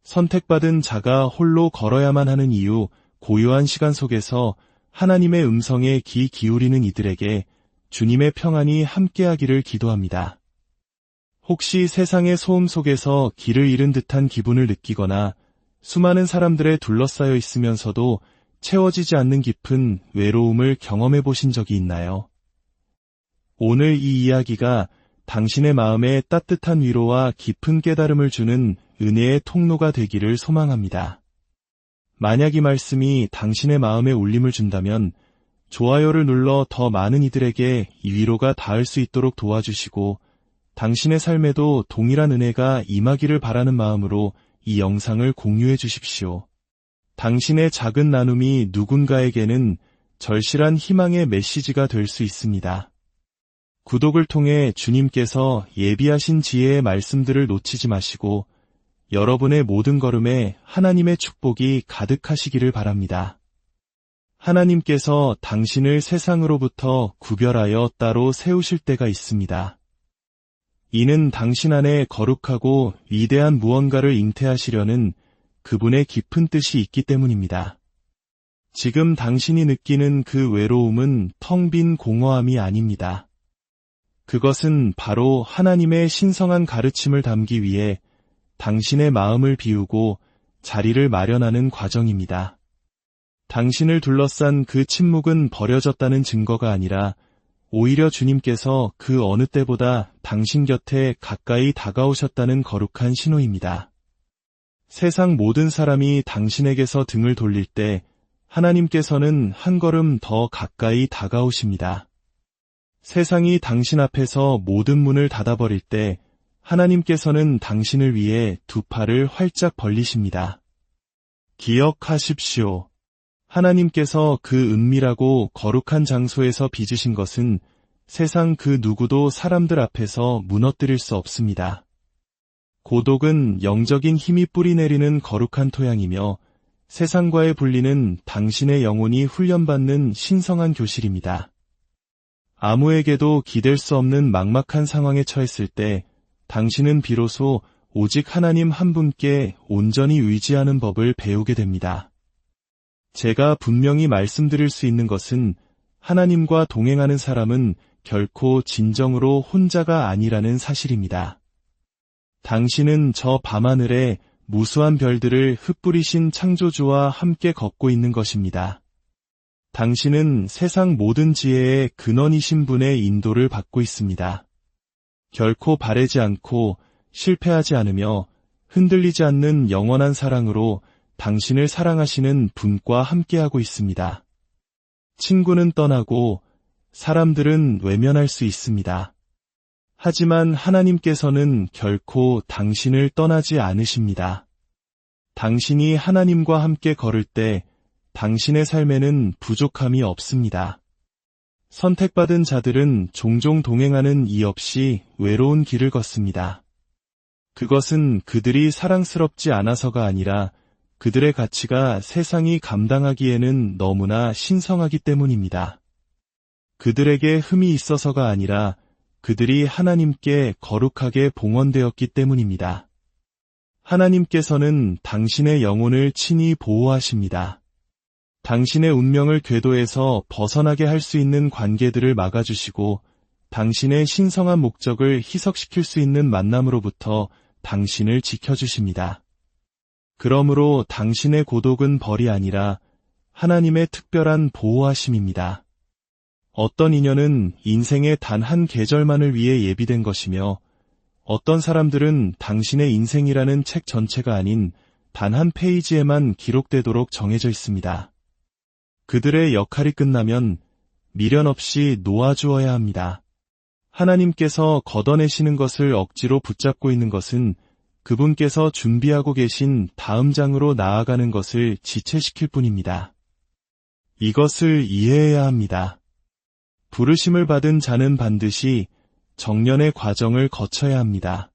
선택받은 자가 홀로 걸어야만 하는 이유, 고요한 시간 속에서 하나님의 음성에 귀 기울이는 이들에게 주님의 평안이 함께하기를 기도합니다. 혹시 세상의 소음 속에서 길을 잃은 듯한 기분을 느끼거나 수많은 사람들에 둘러싸여 있으면서도 채워지지 않는 깊은 외로움을 경험해 보신 적이 있나요? 오늘 이 이야기가 당신의 마음에 따뜻한 위로와 깊은 깨달음을 주는 은혜의 통로가 되기를 소망합니다. 만약 이 말씀이 당신의 마음에 울림을 준다면 좋아요를 눌러 더 많은 이들에게 이 위로가 닿을 수 있도록 도와주시고 당신의 삶에도 동일한 은혜가 임하기를 바라는 마음으로 이 영상을 공유해 주십시오. 당신의 작은 나눔이 누군가에게는 절실한 희망의 메시지가 될 수 있습니다. 구독을 통해 주님께서 예비하신 지혜의 말씀들을 놓치지 마시고 여러분의 모든 걸음에 하나님의 축복이 가득하시기를 바랍니다. 하나님께서 당신을 세상으로부터 구별하여 따로 세우실 때가 있습니다. 이는 당신 안에 거룩하고 위대한 무언가를 잉태하시려는 그분의 깊은 뜻이 있기 때문입니다. 지금 당신이 느끼는 그 외로움은 텅 빈 공허함이 아닙니다. 그것은 바로 하나님의 신성한 가르침을 담기 위해 당신의 마음을 비우고 자리를 마련하는 과정입니다. 당신을 둘러싼 그 침묵은 버려졌다는 증거가 아니라 오히려 주님께서 그 어느 때보다 당신 곁에 가까이 다가오셨다는 거룩한 신호입니다. 세상 모든 사람이 당신에게서 등을 돌릴 때 하나님께서는 한 걸음 더 가까이 다가오십니다. 세상이 당신 앞에서 모든 문을 닫아버릴 때 하나님께서는 당신을 위해 두 팔을 활짝 벌리십니다. 기억하십시오. 하나님께서 그 은밀하고 거룩한 장소에서 빚으신 것은 세상 그 누구도 사람들 앞에서 무너뜨릴 수 없습니다. 고독은 영적인 힘이 뿌리내리는 거룩한 토양이며 세상과의 분리는 당신의 영혼이 훈련받는 신성한 교실입니다. 아무에게도 기댈 수 없는 막막한 상황에 처했을 때 당신은 비로소 오직 하나님 한 분께 온전히 의지하는 법을 배우게 됩니다. 제가 분명히 말씀드릴 수 있는 것은 하나님과 동행하는 사람은 결코 진정으로 혼자가 아니라는 사실입니다. 당신은 저 밤하늘에 무수한 별들을 흩뿌리신 창조주와 함께 걷고 있는 것입니다. 당신은 세상 모든 지혜의 근원이신 분의 인도를 받고 있습니다. 결코 바래지 않고 실패하지 않으며 흔들리지 않는 영원한 사랑으로 당신을 사랑하시는 분과 함께하고 있습니다. 친구는 떠나고 사람들은 외면할 수 있습니다. 하지만 하나님께서는 결코 당신을 떠나지 않으십니다. 당신이 하나님과 함께 걸을 때 당신의 삶에는 부족함이 없습니다. 선택받은 자들은 종종 동행하는 이 없이 외로운 길을 걷습니다. 그것은 그들이 사랑스럽지 않아서가 아니라 그들의 가치가 세상이 감당하기에는 너무나 신성하기 때문입니다. 그들에게 흠이 있어서가 아니라 그들이 하나님께 거룩하게 봉헌되었기 때문입니다. 하나님께서는 당신의 영혼을 친히 보호하십니다. 당신의 운명을 궤도에서 벗어나게 할 수 있는 관계들을 막아주시고 당신의 신성한 목적을 희석시킬 수 있는 만남으로부터 당신을 지켜주십니다. 그러므로 당신의 고독은 벌이 아니라 하나님의 특별한 보호하심입니다. 어떤 인연은 인생의 단 한 계절만을 위해 예비된 것이며 어떤 사람들은 당신의 인생이라는 책 전체가 아닌 단 한 페이지에만 기록되도록 정해져 있습니다. 그들의 역할이 끝나면 미련 없이 놓아주어야 합니다. 하나님께서 걷어내시는 것을 억지로 붙잡고 있는 것은 그분께서 준비하고 계신 다음 장으로 나아가는 것을 지체시킬 뿐입니다. 이것을 이해해야 합니다. 부르심을 받은 자는 반드시 정년의 과정을 거쳐야 합니다.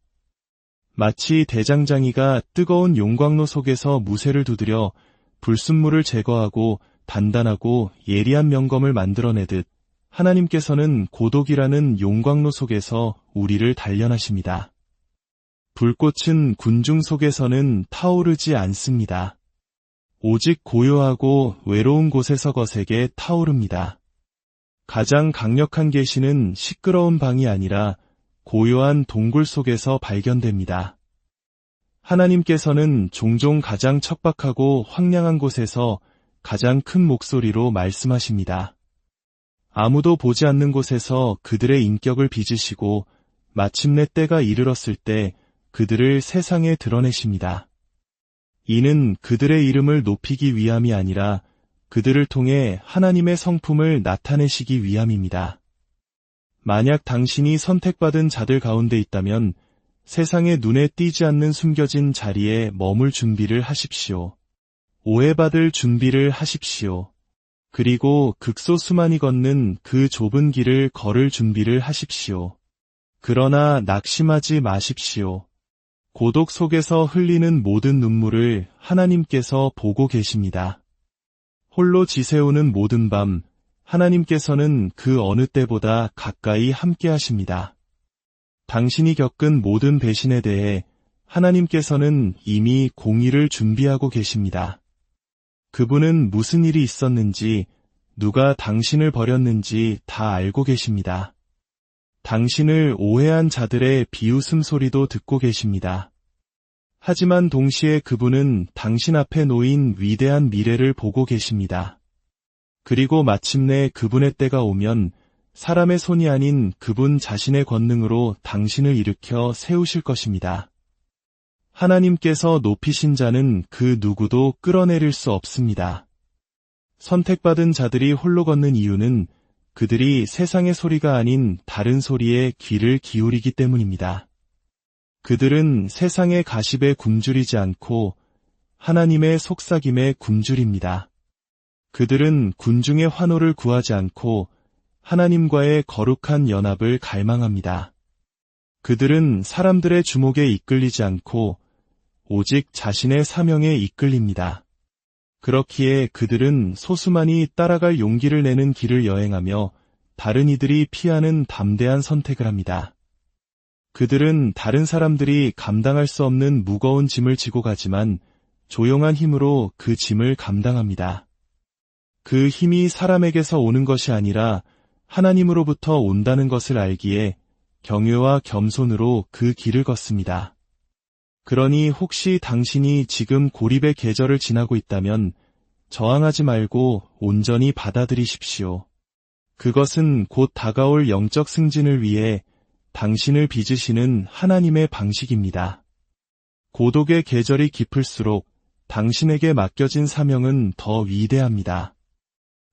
마치 대장장이가 뜨거운 용광로 속에서 무쇠를 두드려 불순물을 제거하고 단단하고 예리한 명검을 만들어내듯 하나님께서는 고독이라는 용광로 속에서 우리를 단련하십니다. 불꽃은 군중 속에서는 타오르지 않습니다. 오직 고요하고 외로운 곳에서 거세게 타오릅니다. 가장 강력한 계시는 시끄러운 방이 아니라 고요한 동굴 속에서 발견됩니다. 하나님께서는 종종 가장 척박하고 황량한 곳에서 가장 큰 목소리로 말씀하십니다. 아무도 보지 않는 곳에서 그들의 인격을 빚으시고 마침내 때가 이르렀을 때 그들을 세상에 드러내십니다. 이는 그들의 이름을 높이기 위함이 아니라 그들을 통해 하나님의 성품을 나타내시기 위함입니다. 만약 당신이 선택받은 자들 가운데 있다면 세상의 눈에 띄지 않는 숨겨진 자리에 머물 준비를 하십시오. 오해받을 준비를 하십시오. 그리고 극소수만이 걷는 그 좁은 길을 걸을 준비를 하십시오. 그러나 낙심하지 마십시오. 고독 속에서 흘리는 모든 눈물을 하나님께서 보고 계십니다. 홀로 지새우는 모든 밤, 하나님께서는 그 어느 때보다 가까이 함께 하십니다. 당신이 겪은 모든 배신에 대해 하나님께서는 이미 공의를 준비하고 계십니다. 그분은 무슨 일이 있었는지, 누가 당신을 버렸는지 다 알고 계십니다. 당신을 오해한 자들의 비웃음 소리도 듣고 계십니다. 하지만 동시에 그분은 당신 앞에 놓인 위대한 미래를 보고 계십니다. 그리고 마침내 그분의 때가 오면 사람의 손이 아닌 그분 자신의 권능으로 당신을 일으켜 세우실 것입니다. 하나님께서 높이신 자는 그 누구도 끌어내릴 수 없습니다. 선택받은 자들이 홀로 걷는 이유는 그들이 세상의 소리가 아닌 다른 소리에 귀를 기울이기 때문입니다. 그들은 세상의 가십에 굶주리지 않고 하나님의 속삭임에 굶주립니다. 그들은 군중의 환호를 구하지 않고 하나님과의 거룩한 연합을 갈망합니다. 그들은 사람들의 주목에 이끌리지 않고 오직 자신의 사명에 이끌립니다. 그렇기에 그들은 소수만이 따라갈 용기를 내는 길을 여행하며 다른 이들이 피하는 담대한 선택을 합니다. 그들은 다른 사람들이 감당할 수 없는 무거운 짐을 지고 가지만 조용한 힘으로 그 짐을 감당합니다. 그 힘이 사람에게서 오는 것이 아니라 하나님으로부터 온다는 것을 알기에 경외와 겸손으로 그 길을 걷습니다. 그러니 혹시 당신이 지금 고립의 계절을 지나고 있다면 저항하지 말고 온전히 받아들이십시오. 그것은 곧 다가올 영적 승진을 위해 당신을 빚으시는 하나님의 방식입니다. 고독의 계절이 깊을수록 당신에게 맡겨진 사명은 더 위대합니다.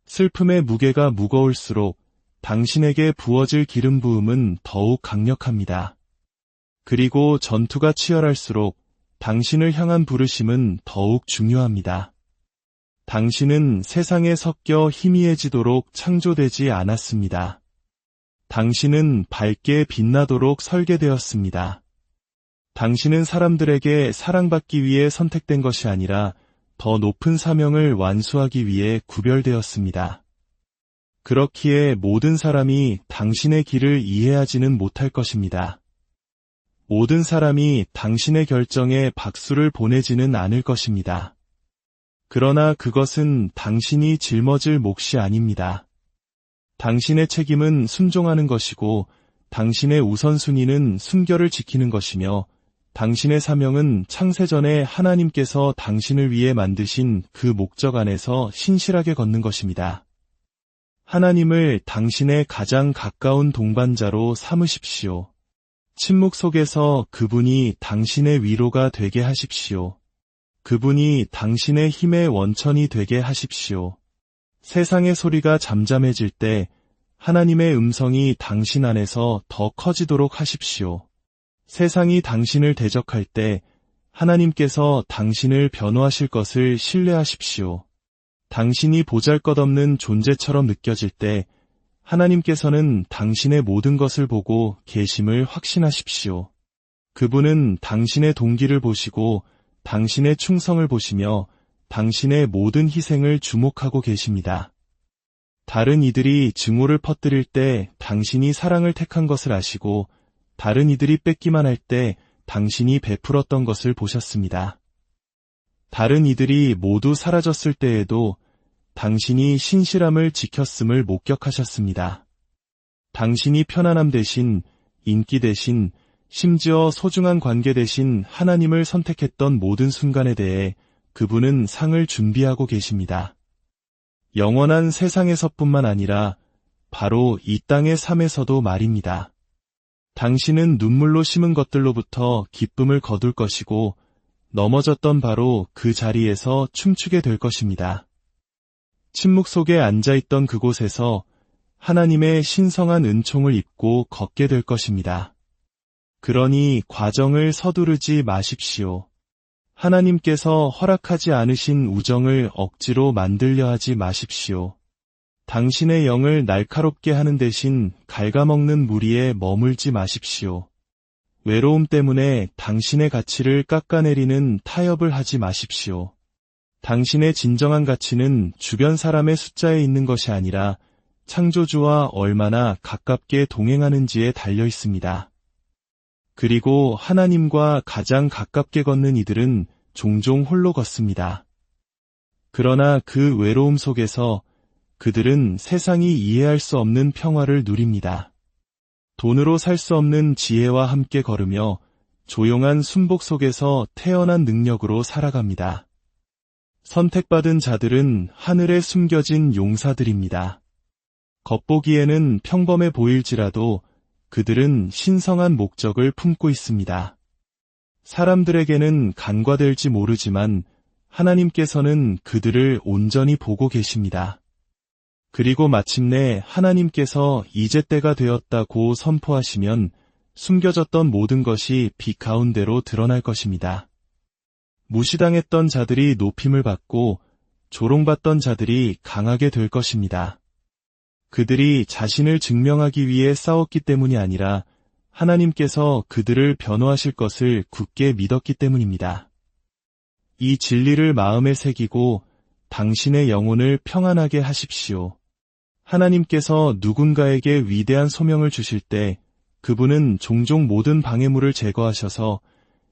슬픔의 무게가 무거울수록 당신에게 부어질 기름 부음은 더욱 강력합니다. 그리고 전투가 치열할수록 당신을 향한 부르심은 더욱 중요합니다. 당신은 세상에 섞여 희미해지도록 창조되지 않았습니다. 당신은 밝게 빛나도록 설계되었습니다. 당신은 사람들에게 사랑받기 위해 선택된 것이 아니라 더 높은 사명을 완수하기 위해 구별되었습니다. 그렇기에 모든 사람이 당신의 길을 이해하지는 못할 것입니다. 모든 사람이 당신의 결정에 박수를 보내지는 않을 것입니다. 그러나 그것은 당신이 짊어질 몫이 아닙니다. 당신의 책임은 순종하는 것이고 당신의 우선순위는 순결을 지키는 것이며 당신의 사명은 창세전에 하나님께서 당신을 위해 만드신 그 목적 안에서 신실하게 걷는 것입니다. 하나님을 당신의 가장 가까운 동반자로 삼으십시오. 침묵 속에서 그분이 당신의 위로가 되게 하십시오. 그분이 당신의 힘의 원천이 되게 하십시오. 세상의 소리가 잠잠해질 때 하나님의 음성이 당신 안에서 더 커지도록 하십시오. 세상이 당신을 대적할 때 하나님께서 당신을 변호하실 것을 신뢰하십시오. 당신이 보잘것없는 존재처럼 느껴질 때 하나님께서는 당신의 모든 것을 보고 계심을 확신하십시오. 그분은 당신의 동기를 보시고 당신의 충성을 보시며 당신의 모든 희생을 주목하고 계십니다. 다른 이들이 증오를 퍼뜨릴 때 당신이 사랑을 택한 것을 아시고 다른 이들이 뺏기만 할 때 당신이 베풀었던 것을 보셨습니다. 다른 이들이 모두 사라졌을 때에도 당신이 신실함을 지켰음을 목격하셨습니다. 당신이 편안함 대신, 인기 대신, 심지어 소중한 관계 대신 하나님을 선택했던 모든 순간에 대해 그분은 상을 준비하고 계십니다. 영원한 세상에서뿐만 아니라 바로 이 땅의 삶에서도 말입니다. 당신은 눈물로 심은 것들로부터 기쁨을 거둘 것이고 넘어졌던 바로 그 자리에서 춤추게 될 것입니다. 침묵 속에 앉아있던 그곳에서 하나님의 신성한 은총을 입고 걷게 될 것입니다. 그러니 과정을 서두르지 마십시오. 하나님께서 허락하지 않으신 우정을 억지로 만들려 하지 마십시오. 당신의 영을 날카롭게 하는 대신 갉아먹는 무리에 머물지 마십시오. 외로움 때문에 당신의 가치를 깎아내리는 타협을 하지 마십시오. 당신의 진정한 가치는 주변 사람의 숫자에 있는 것이 아니라 창조주와 얼마나 가깝게 동행하는지에 달려 있습니다. 그리고 하나님과 가장 가깝게 걷는 이들은 종종 홀로 걷습니다. 그러나 그 외로움 속에서 그들은 세상이 이해할 수 없는 평화를 누립니다. 돈으로 살 수 없는 지혜와 함께 걸으며 조용한 순복 속에서 태어난 능력으로 살아갑니다. 선택받은 자들은 하늘에 숨겨진 용사들입니다. 겉보기에는 평범해 보일지라도 그들은 신성한 목적을 품고 있습니다. 사람들에게는 간과될지 모르지만 하나님께서는 그들을 온전히 보고 계십니다. 그리고 마침내 하나님께서 이제 때가 되었다고 선포하시면 숨겨졌던 모든 것이 빛 가운데로 드러날 것입니다. 무시당했던 자들이 높임을 받고 조롱받던 자들이 강하게 될 것입니다. 그들이 자신을 증명하기 위해 싸웠기 때문이 아니라 하나님께서 그들을 변호하실 것을 굳게 믿었기 때문입니다. 이 진리를 마음에 새기고 당신의 영혼을 평안하게 하십시오. 하나님께서 누군가에게 위대한 소명을 주실 때 그분은 종종 모든 방해물을 제거하셔서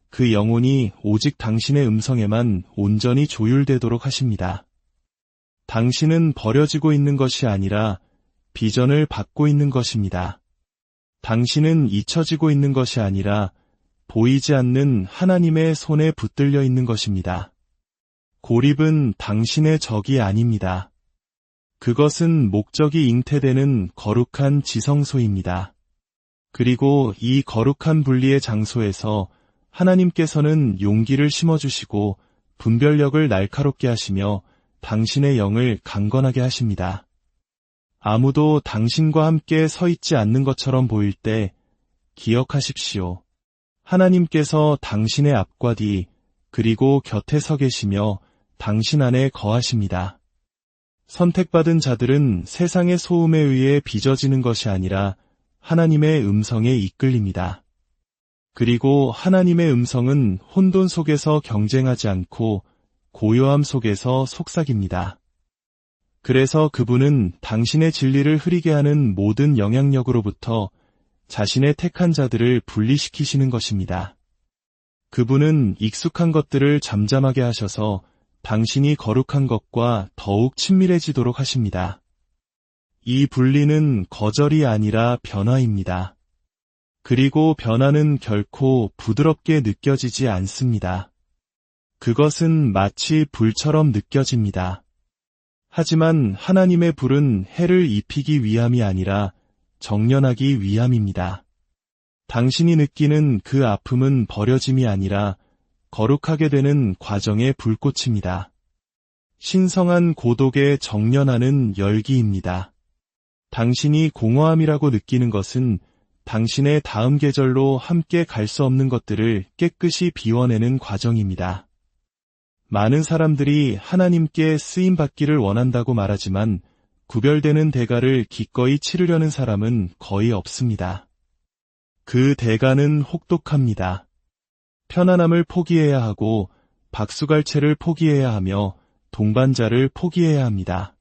그 영혼이 오직 당신의 음성에만 온전히 조율되도록 하십니다. 당신은 버려지고 있는 것이 아니라 비전을 받고 있는 것입니다. 당신은 잊혀지고 있는 것이 아니라 보이지 않는 하나님의 손에 붙들려 있는 것입니다. 고립은 당신의 적이 아닙니다. 그것은 목적이 잉태되는 거룩한 지성소입니다. 그리고 이 거룩한 분리의 장소에서 하나님께서는 용기를 심어주시고 분별력을 날카롭게 하시며 당신의 영을 강건하게 하십니다. 아무도 당신과 함께 서 있지 않는 것처럼 보일 때 기억하십시오. 하나님께서 당신의 앞과 뒤 그리고 곁에 서 계시며 당신 안에 거하십니다. 선택받은 자들은 세상의 소음에 의해 빚어지는 것이 아니라 하나님의 음성에 이끌립니다. 그리고 하나님의 음성은 혼돈 속에서 경쟁하지 않고 고요함 속에서 속삭입니다. 그래서 그분은 당신의 진리를 흐리게 하는 모든 영향력으로부터 자신의 택한 자들을 분리시키시는 것입니다. 그분은 익숙한 것들을 잠잠하게 하셔서 당신이 거룩한 것과 더욱 친밀해지도록 하십니다. 이 분리는 거절이 아니라 변화입니다. 그리고 변화는 결코 부드럽게 느껴지지 않습니다. 그것은 마치 불처럼 느껴집니다. 하지만 하나님의 불은 해를 입히기 위함이 아니라 정련하기 위함입니다. 당신이 느끼는 그 아픔은 버려짐이 아니라 거룩하게 되는 과정의 불꽃입니다. 신성한 고독에 정련하는 열기입니다. 당신이 공허함이라고 느끼는 것은 당신의 다음 계절로 함께 갈 수 없는 것들을 깨끗이 비워내는 과정입니다. 많은 사람들이 하나님께 쓰임받기를 원한다고 말하지만 구별되는 대가를 기꺼이 치르려는 사람은 거의 없습니다. 그 대가는 혹독합니다. 편안함을 포기해야 하고 박수갈채를 포기해야 하며 동반자를 포기해야 합니다.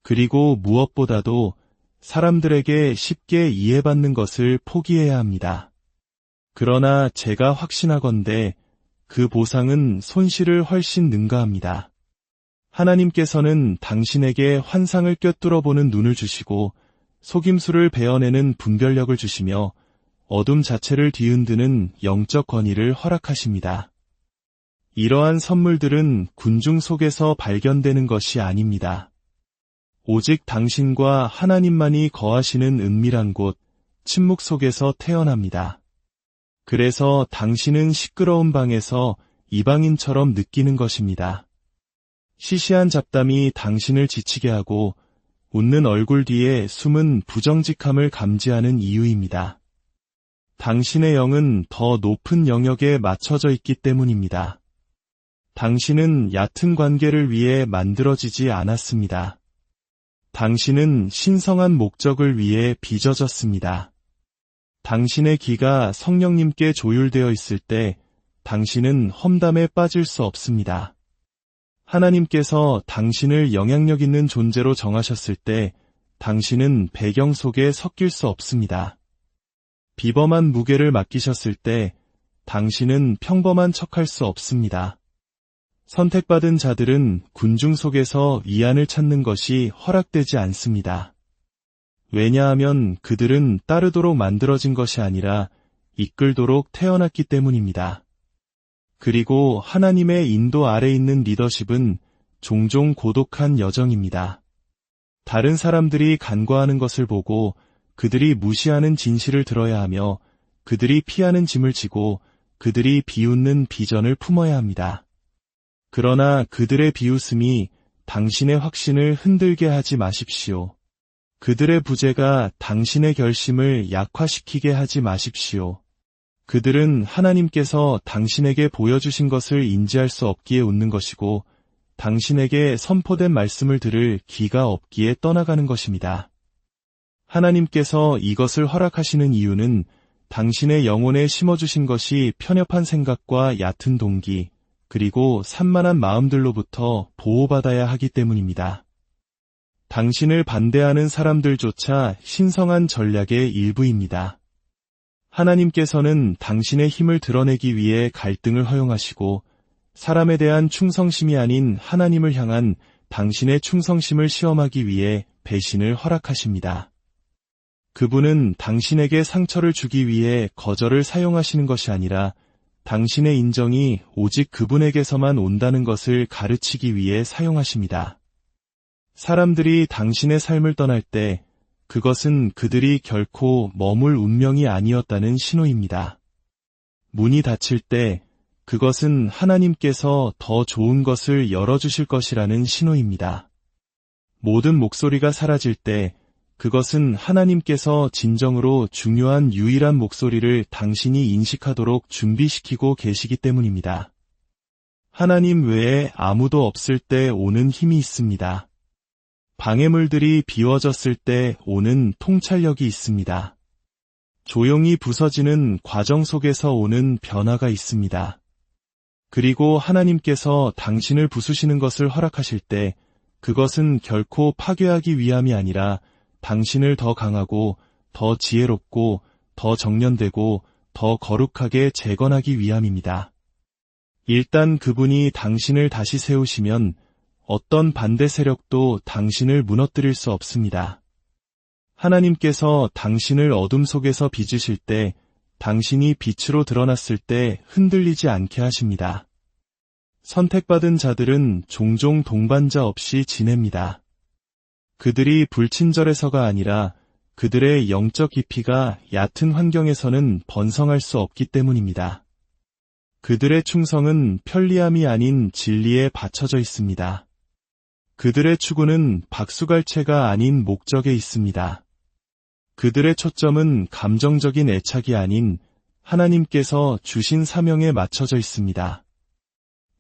그리고 무엇보다도 사람들에게 쉽게 이해받는 것을 포기해야 합니다. 그러나 제가 확신하건대 그 보상은 손실을 훨씬 능가합니다. 하나님께서는 당신에게 환상을 꿰뚫어 보는 눈을 주시고 속임수를 베어내는 분별력을 주시며 어둠 자체를 뒤흔드는 영적 권위를 허락하십니다. 이러한 선물들은 군중 속에서 발견되는 것이 아닙니다. 오직 당신과 하나님만이 거하시는 은밀한 곳, 침묵 속에서 태어납니다. 그래서 당신은 시끄러운 방에서 이방인처럼 느끼는 것입니다. 시시한 잡담이 당신을 지치게 하고 웃는 얼굴 뒤에 숨은 부정직함을 감지하는 이유입니다. 당신의 영은 더 높은 영역에 맞춰져 있기 때문입니다. 당신은 얕은 관계를 위해 만들어지지 않았습니다. 당신은 신성한 목적을 위해 빚어졌습니다. 당신의 기가 성령님께 조율되어 있을 때 당신은 험담에 빠질 수 없습니다. 하나님께서 당신을 영향력 있는 존재로 정하셨을 때 당신은 배경 속에 섞일 수 없습니다. 비범한 무게를 맡기셨을 때 당신은 평범한 척할 수 없습니다. 선택받은 자들은 군중 속에서 위안을 찾는 것이 허락되지 않습니다. 왜냐하면 그들은 따르도록 만들어진 것이 아니라 이끌도록 태어났기 때문입니다. 그리고 하나님의 인도 아래 있는 리더십은 종종 고독한 여정입니다. 다른 사람들이 간과하는 것을 보고 그들이 무시하는 진실을 들어야 하며 그들이 피하는 짐을 지고 그들이 비웃는 비전을 품어야 합니다. 그러나 그들의 비웃음이 당신의 확신을 흔들게 하지 마십시오. 그들의 부재가 당신의 결심을 약화시키게 하지 마십시오. 그들은 하나님께서 당신에게 보여주신 것을 인지할 수 없기에 웃는 것이고 당신에게 선포된 말씀을 들을 기가 없기에 떠나가는 것입니다. 하나님께서 이것을 허락하시는 이유는 당신의 영혼에 심어주신 것이 편협한 생각과 얕은 동기, 그리고 산만한 마음들로부터 보호받아야 하기 때문입니다. 당신을 반대하는 사람들조차 신성한 전략의 일부입니다. 하나님께서는 당신의 힘을 드러내기 위해 갈등을 허용하시고 사람에 대한 충성심이 아닌 하나님을 향한 당신의 충성심을 시험하기 위해 배신을 허락하십니다. 그분은 당신에게 상처를 주기 위해 거절을 사용하시는 것이 아니라 당신의 인정이 오직 그분에게서만 온다는 것을 가르치기 위해 사용하십니다. 사람들이 당신의 삶을 떠날 때 그것은 그들이 결코 머물 운명이 아니었다는 신호입니다. 문이 닫힐 때 그것은 하나님께서 더 좋은 것을 열어주실 것이라는 신호입니다. 모든 목소리가 사라질 때 그것은 하나님께서 진정으로 중요한 유일한 목소리를 당신이 인식하도록 준비시키고 계시기 때문입니다. 하나님 외에 아무도 없을 때 오는 힘이 있습니다. 방해물들이 비워졌을 때 오는 통찰력이 있습니다. 조용히 부서지는 과정 속에서 오는 변화가 있습니다. 그리고 하나님께서 당신을 부수시는 것을 허락하실 때 그것은 결코 파괴하기 위함이 아니라 당신을 더 강하고 더 지혜롭고 더 정련되고 더 거룩하게 재건하기 위함입니다. 일단 그분이 당신을 다시 세우시면 어떤 반대 세력도 당신을 무너뜨릴 수 없습니다. 하나님께서 당신을 어둠 속에서 빚으실 때 당신이 빛으로 드러났을 때 흔들리지 않게 하십니다. 선택받은 자들은 종종 동반자 없이 지냅니다. 그들이 불친절해서가 아니라 그들의 영적 깊이가 얕은 환경에서는 번성할 수 없기 때문입니다. 그들의 충성은 편리함이 아닌 진리에 받쳐져 있습니다. 그들의 추구는 박수갈채가 아닌 목적에 있습니다. 그들의 초점은 감정적인 애착이 아닌 하나님께서 주신 사명에 맞춰져 있습니다.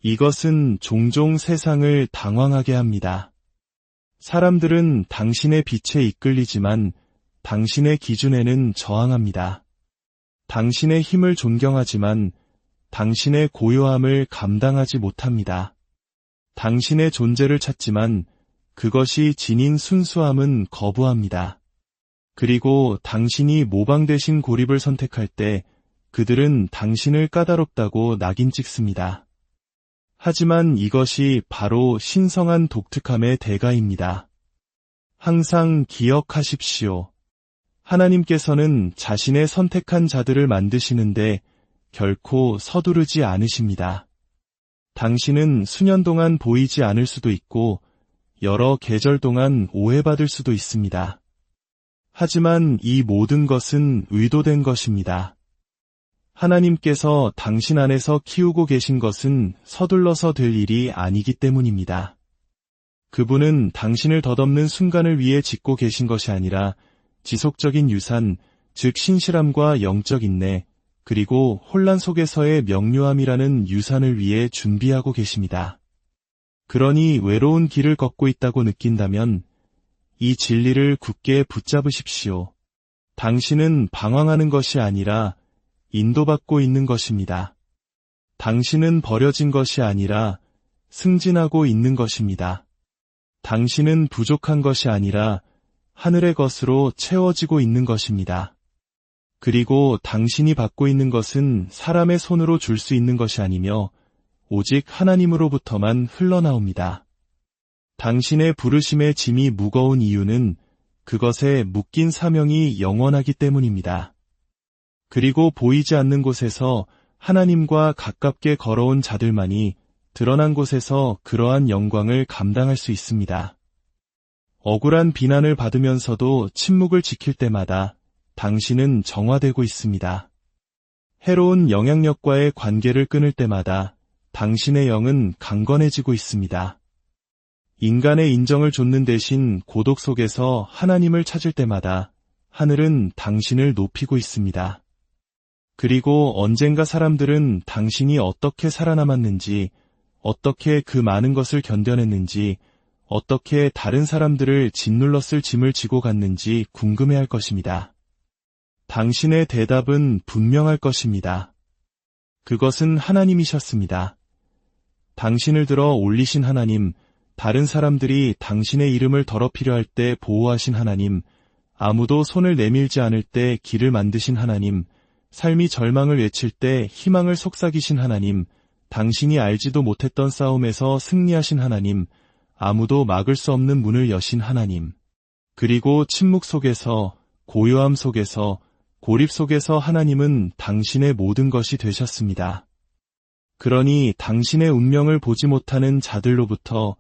이것은 종종 세상을 당황하게 합니다. 사람들은 당신의 빛에 이끌리지만 당신의 기준에는 저항합니다. 당신의 힘을 존경하지만 당신의 고요함을 감당하지 못합니다. 당신의 존재를 찾지만 그것이 지닌 순수함은 거부합니다. 그리고 당신이 모방되신 고립을 선택할 때 그들은 당신을 까다롭다고 낙인 찍습니다. 하지만 이것이 바로 신성한 독특함의 대가입니다. 항상 기억하십시오. 하나님께서는 자신의 선택한 자들을 만드시는데 결코 서두르지 않으십니다. 당신은 수년 동안 보이지 않을 수도 있고 여러 계절 동안 오해받을 수도 있습니다. 하지만 이 모든 것은 의도된 것입니다. 하나님께서 당신 안에서 키우고 계신 것은 서둘러서 될 일이 아니기 때문입니다. 그분은 당신을 덧없는 순간을 위해 짓고 계신 것이 아니라 지속적인 유산, 즉 신실함과 영적 인내, 그리고 혼란 속에서의 명료함이라는 유산을 위해 준비하고 계십니다. 그러니 외로운 길을 걷고 있다고 느낀다면 이 진리를 굳게 붙잡으십시오. 당신은 방황하는 것이 아니라 인도받고 있는 것입니다. 당신은 버려진 것이 아니라 승진하고 있는 것입니다. 당신은 부족한 것이 아니라 하늘의 것으로 채워지고 있는 것입니다. 그리고 당신이 받고 있는 것은 사람의 손으로 줄 수 있는 것이 아니며 오직 하나님으로부터만 흘러나옵니다. 당신의 부르심의 짐이 무거운 이유는 그것에 묶인 사명이 영원하기 때문입니다. 그리고 보이지 않는 곳에서 하나님과 가깝게 걸어온 자들만이 드러난 곳에서 그러한 영광을 감당할 수 있습니다. 억울한 비난을 받으면서도 침묵을 지킬 때마다 당신은 정화되고 있습니다. 해로운 영향력과의 관계를 끊을 때마다 당신의 영은 강건해지고 있습니다. 인간의 인정을 좇는 대신 고독 속에서 하나님을 찾을 때마다 하늘은 당신을 높이고 있습니다. 그리고 언젠가 사람들은 당신이 어떻게 살아남았는지, 어떻게 그 많은 것을 견뎌냈는지, 어떻게 다른 사람들을 짓눌렀을 짐을 지고 갔는지 궁금해할 것입니다. 당신의 대답은 분명할 것입니다. 그것은 하나님이셨습니다. 당신을 들어 올리신 하나님, 다른 사람들이 당신의 이름을 더럽히려 할 때 보호하신 하나님, 아무도 손을 내밀지 않을 때 길을 만드신 하나님, 삶이 절망을 외칠 때 희망을 속삭이신 하나님, 당신이 알지도 못했던 싸움에서 승리하신 하나님, 아무도 막을 수 없는 문을 여신 하나님, 그리고 침묵 속에서, 고요함 속에서, 고립 속에서 하나님은 당신의 모든 것이 되셨습니다. 그러니 당신의 운명을 보지 못하는 자들로부터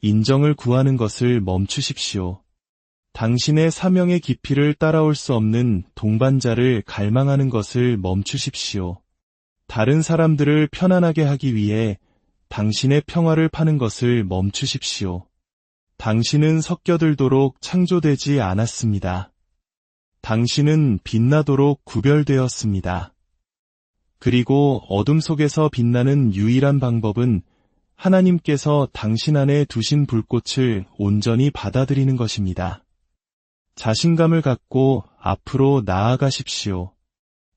인정을 구하는 것을 멈추십시오. 당신의 사명의 깊이를 따라올 수 없는 동반자를 갈망하는 것을 멈추십시오. 다른 사람들을 편안하게 하기 위해 당신의 평화를 파는 것을 멈추십시오. 당신은 섞여들도록 창조되지 않았습니다. 당신은 빛나도록 구별되었습니다. 그리고 어둠 속에서 빛나는 유일한 방법은 하나님께서 당신 안에 두신 불꽃을 온전히 받아들이는 것입니다. 자신감을 갖고 앞으로 나아가십시오.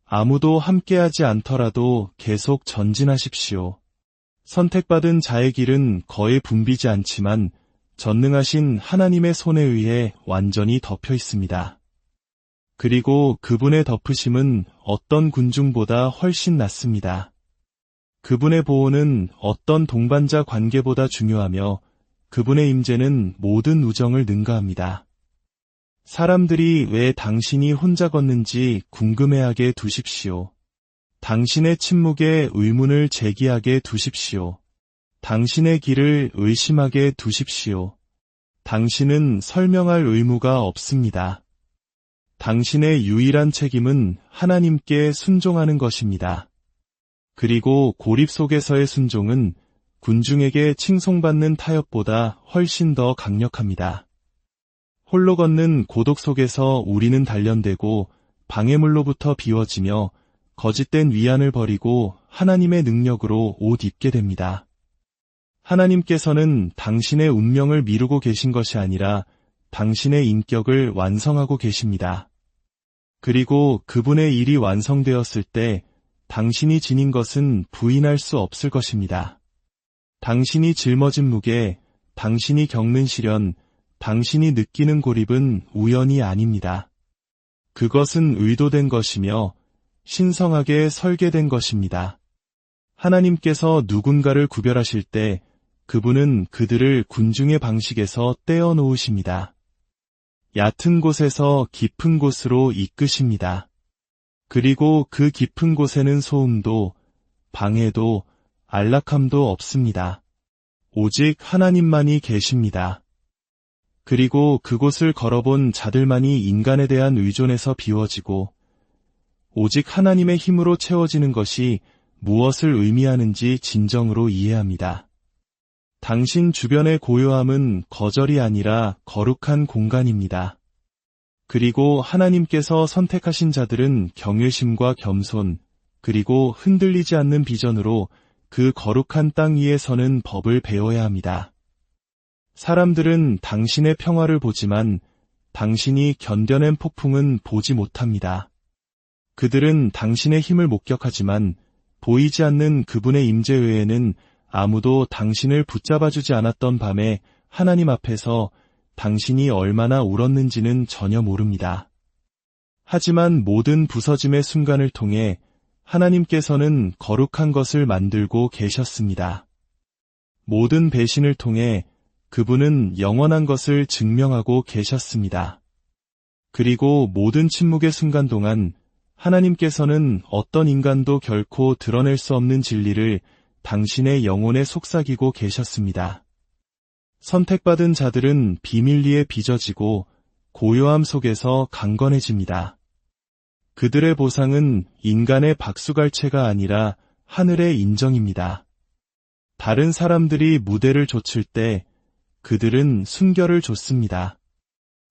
아무도 함께하지 않더라도 계속 전진하십시오. 선택받은 자의 길은 거의 붐비지 않지만 전능하신 하나님의 손에 의해 완전히 덮여 있습니다. 그리고 그분의 덮으심은 어떤 군중보다 훨씬 낫습니다. 그분의 보호는 어떤 동반자 관계보다 중요하며 그분의 임재는 모든 우정을 능가합니다. 사람들이 왜 당신이 혼자 걷는지 궁금해하게 두십시오. 당신의 침묵에 의문을 제기하게 두십시오. 당신의 길을 의심하게 두십시오. 당신은 설명할 의무가 없습니다. 당신의 유일한 책임은 하나님께 순종하는 것입니다. 그리고 고립 속에서의 순종은 군중에게 칭송받는 타협보다 훨씬 더 강력합니다. 홀로 걷는 고독 속에서 우리는 단련되고 방해물로부터 비워지며 거짓된 위안을 버리고 하나님의 능력으로 옷 입게 됩니다. 하나님께서는 당신의 운명을 미루고 계신 것이 아니라 당신의 인격을 완성하고 계십니다. 그리고 그분의 일이 완성되었을 때 당신이 지닌 것은 부인할 수 없을 것입니다. 당신이 짊어진 무게, 당신이 겪는 시련, 당신이 느끼는 고립은 우연이 아닙니다. 그것은 의도된 것이며 신성하게 설계된 것입니다. 하나님께서 누군가를 구별하실 때 그분은 그들을 군중의 방식에서 떼어 놓으십니다. 얕은 곳에서 깊은 곳으로 이끄십니다. 그리고 그 깊은 곳에는 소음도, 방해도, 안락함도 없습니다. 오직 하나님만이 계십니다. 그리고 그곳을 걸어본 자들만이 인간에 대한 의존에서 비워지고 오직 하나님의 힘으로 채워지는 것이 무엇을 의미하는지 진정으로 이해합니다. 당신 주변의 고요함은 거절이 아니라 거룩한 공간입니다. 그리고 하나님께서 선택하신 자들은 경외심과 겸손, 그리고 흔들리지 않는 비전으로 그 거룩한 땅 위에 서는 법을 배워야 합니다. 사람들은 당신의 평화를 보지만 당신이 견뎌낸 폭풍은 보지 못합니다. 그들은 당신의 힘을 목격하지만 보이지 않는 그분의 임재 외에는 아무도 당신을 붙잡아주지 않았던 밤에 하나님 앞에서 당신이 얼마나 울었는지는 전혀 모릅니다. 하지만 모든 부서짐의 순간을 통해 하나님께서는 거룩한 것을 만들고 계셨습니다. 모든 배신을 통해 그분은 영원한 것을 증명하고 계셨습니다. 그리고 모든 침묵의 순간 동안 하나님께서는 어떤 인간도 결코 드러낼 수 없는 진리를 당신의 영혼에 속삭이고 계셨습니다. 선택받은 자들은 비밀리에 빚어지고 고요함 속에서 강건해집니다. 그들의 보상은 인간의 박수갈채가 아니라 하늘의 인정입니다. 다른 사람들이 무대를 좇을 때 그들은 순결을 좇습니다.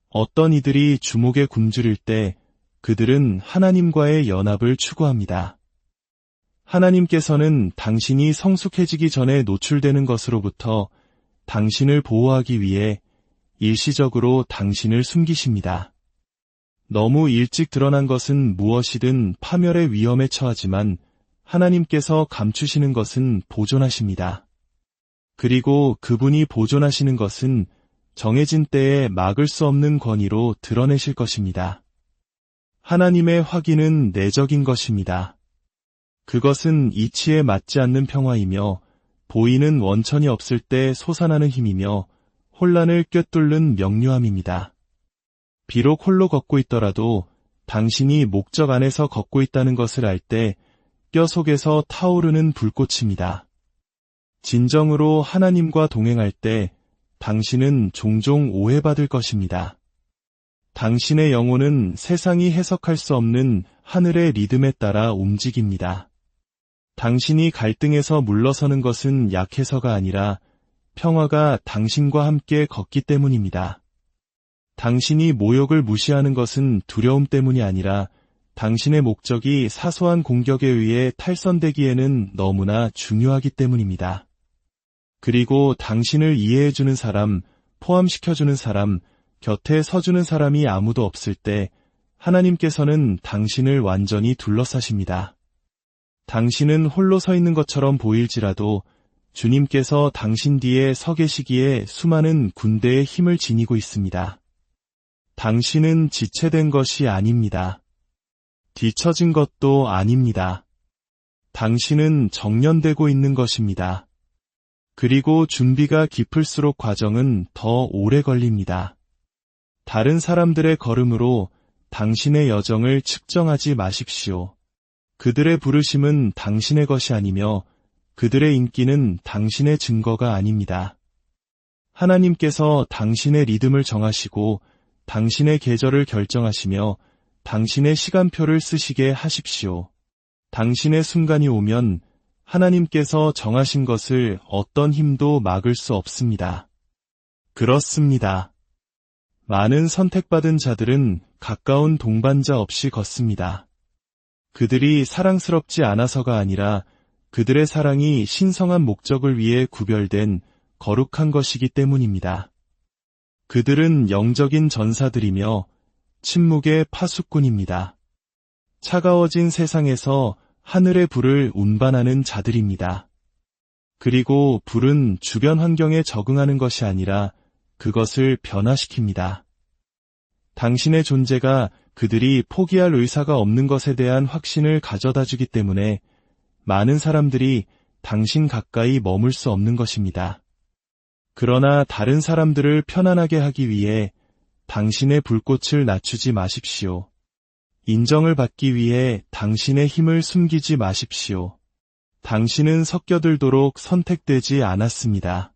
어떤 이들이 주목에 굶주릴 때 그들은 하나님과의 연합을 추구합니다. 하나님께서는 당신이 성숙해지기 전에 노출되는 것으로부터 당신을 보호하기 위해 일시적으로 당신을 숨기십니다. 너무 일찍 드러난 것은 무엇이든 파멸의 위험에 처하지만 하나님께서 감추시는 것은 보존하십니다. 그리고 그분이 보존하시는 것은 정해진 때에 막을 수 없는 권위로 드러내실 것입니다. 하나님의 확인은 내적인 것입니다. 그것은 이치에 맞지 않는 평화이며 보이는 원천이 없을 때 솟아나는 힘이며 혼란을 꿰뚫는 명료함입니다. 비록 홀로 걷고 있더라도 당신이 목적 안에서 걷고 있다는 것을 알 때 뼈 속에서 타오르는 불꽃입니다. 진정으로 하나님과 동행할 때 당신은 종종 오해받을 것입니다. 당신의 영혼은 세상이 해석할 수 없는 하늘의 리듬에 따라 움직입니다. 당신이 갈등에서 물러서는 것은 약해서가 아니라 평화가 당신과 함께 걷기 때문입니다. 당신이 모욕을 무시하는 것은 두려움 때문이 아니라 당신의 목적이 사소한 공격에 의해 탈선되기에는 너무나 중요하기 때문입니다. 그리고 당신을 이해해주는 사람, 포함시켜주는 사람, 곁에 서주는 사람이 아무도 없을 때 하나님께서는 당신을 완전히 둘러싸십니다. 당신은 홀로 서 있는 것처럼 보일지라도 주님께서 당신 뒤에 서 계시기에 수많은 군대의 힘을 지니고 있습니다. 당신은 지체된 것이 아닙니다. 뒤처진 것도 아닙니다. 당신은 정련되고 있는 것입니다. 그리고 준비가 깊을수록 과정은 더 오래 걸립니다. 다른 사람들의 걸음으로 당신의 여정을 측정하지 마십시오. 그들의 부르심은 당신의 것이 아니며 그들의 인기는 당신의 증거가 아닙니다. 하나님께서 당신의 리듬을 정하시고 당신의 계절을 결정하시며 당신의 시간표를 쓰시게 하십시오. 당신의 순간이 오면 하나님께서 정하신 것을 어떤 힘도 막을 수 없습니다. 그렇습니다. 많은 선택받은 자들은 가까운 동반자 없이 걷습니다. 그들이 사랑스럽지 않아서가 아니라 그들의 사랑이 신성한 목적을 위해 구별된 거룩한 것이기 때문입니다. 그들은 영적인 전사들이며 침묵의 파수꾼입니다. 차가워진 세상에서 하늘의 불을 운반하는 자들입니다. 그리고 불은 주변 환경에 적응하는 것이 아니라 그것을 변화시킵니다. 당신의 존재가 그들이 포기할 의사가 없는 것에 대한 확신을 가져다 주기 때문에 많은 사람들이 당신 가까이 머물 수 없는 것입니다. 그러나 다른 사람들을 편안하게 하기 위해 당신의 불꽃을 낮추지 마십시오. 인정을 받기 위해 당신의 힘을 숨기지 마십시오. 당신은 섞여들도록 선택되지 않았습니다.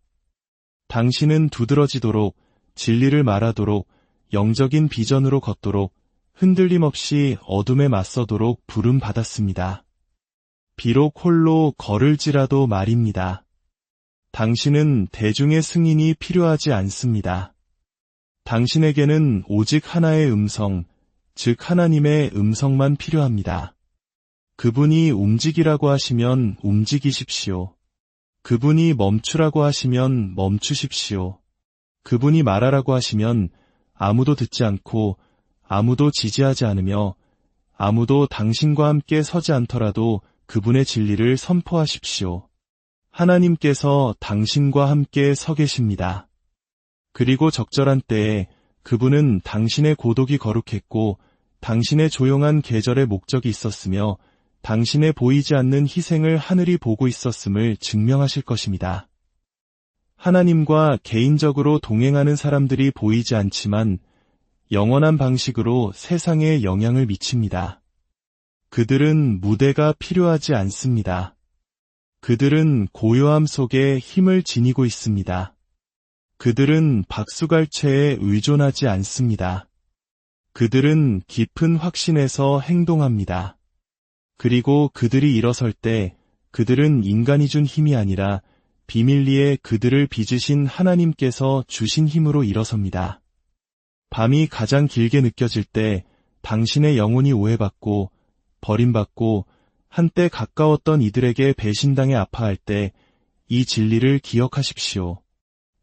당신은 두드러지도록, 진리를 말하도록, 영적인 비전으로 걷도록, 흔들림 없이 어둠에 맞서도록 부름받았습니다. 비록 홀로 걸을지라도 말입니다. 당신은 대중의 승인이 필요하지 않습니다. 당신에게는 오직 하나의 음성, 즉 하나님의 음성만 필요합니다. 그분이 움직이라고 하시면 움직이십시오. 그분이 멈추라고 하시면 멈추십시오. 그분이 말하라고 하시면 아무도 듣지 않고 아무도 지지하지 않으며 아무도 당신과 함께 서지 않더라도 그분의 진리를 선포하십시오. 하나님께서 당신과 함께 서 계십니다. 그리고 적절한 때에 그분은 당신의 고독이 거룩했고 당신의 조용한 계절의 목적이 있었으며 당신의 보이지 않는 희생을 하늘이 보고 있었음을 증명하실 것입니다. 하나님과 개인적으로 동행하는 사람들이 보이지 않지만 영원한 방식으로 세상에 영향을 미칩니다. 그들은 무대가 필요하지 않습니다. 그들은 고요함 속에 힘을 지니고 있습니다. 그들은 박수갈채에 의존하지 않습니다. 그들은 깊은 확신에서 행동합니다. 그리고 그들이 일어설 때 그들은 인간이 준 힘이 아니라 비밀리에 그들을 빚으신 하나님께서 주신 힘으로 일어섭니다. 밤이 가장 길게 느껴질 때 당신의 영혼이 오해받고 버림받고 한때 가까웠던 이들에게 배신당해 아파할 때 이 진리를 기억하십시오.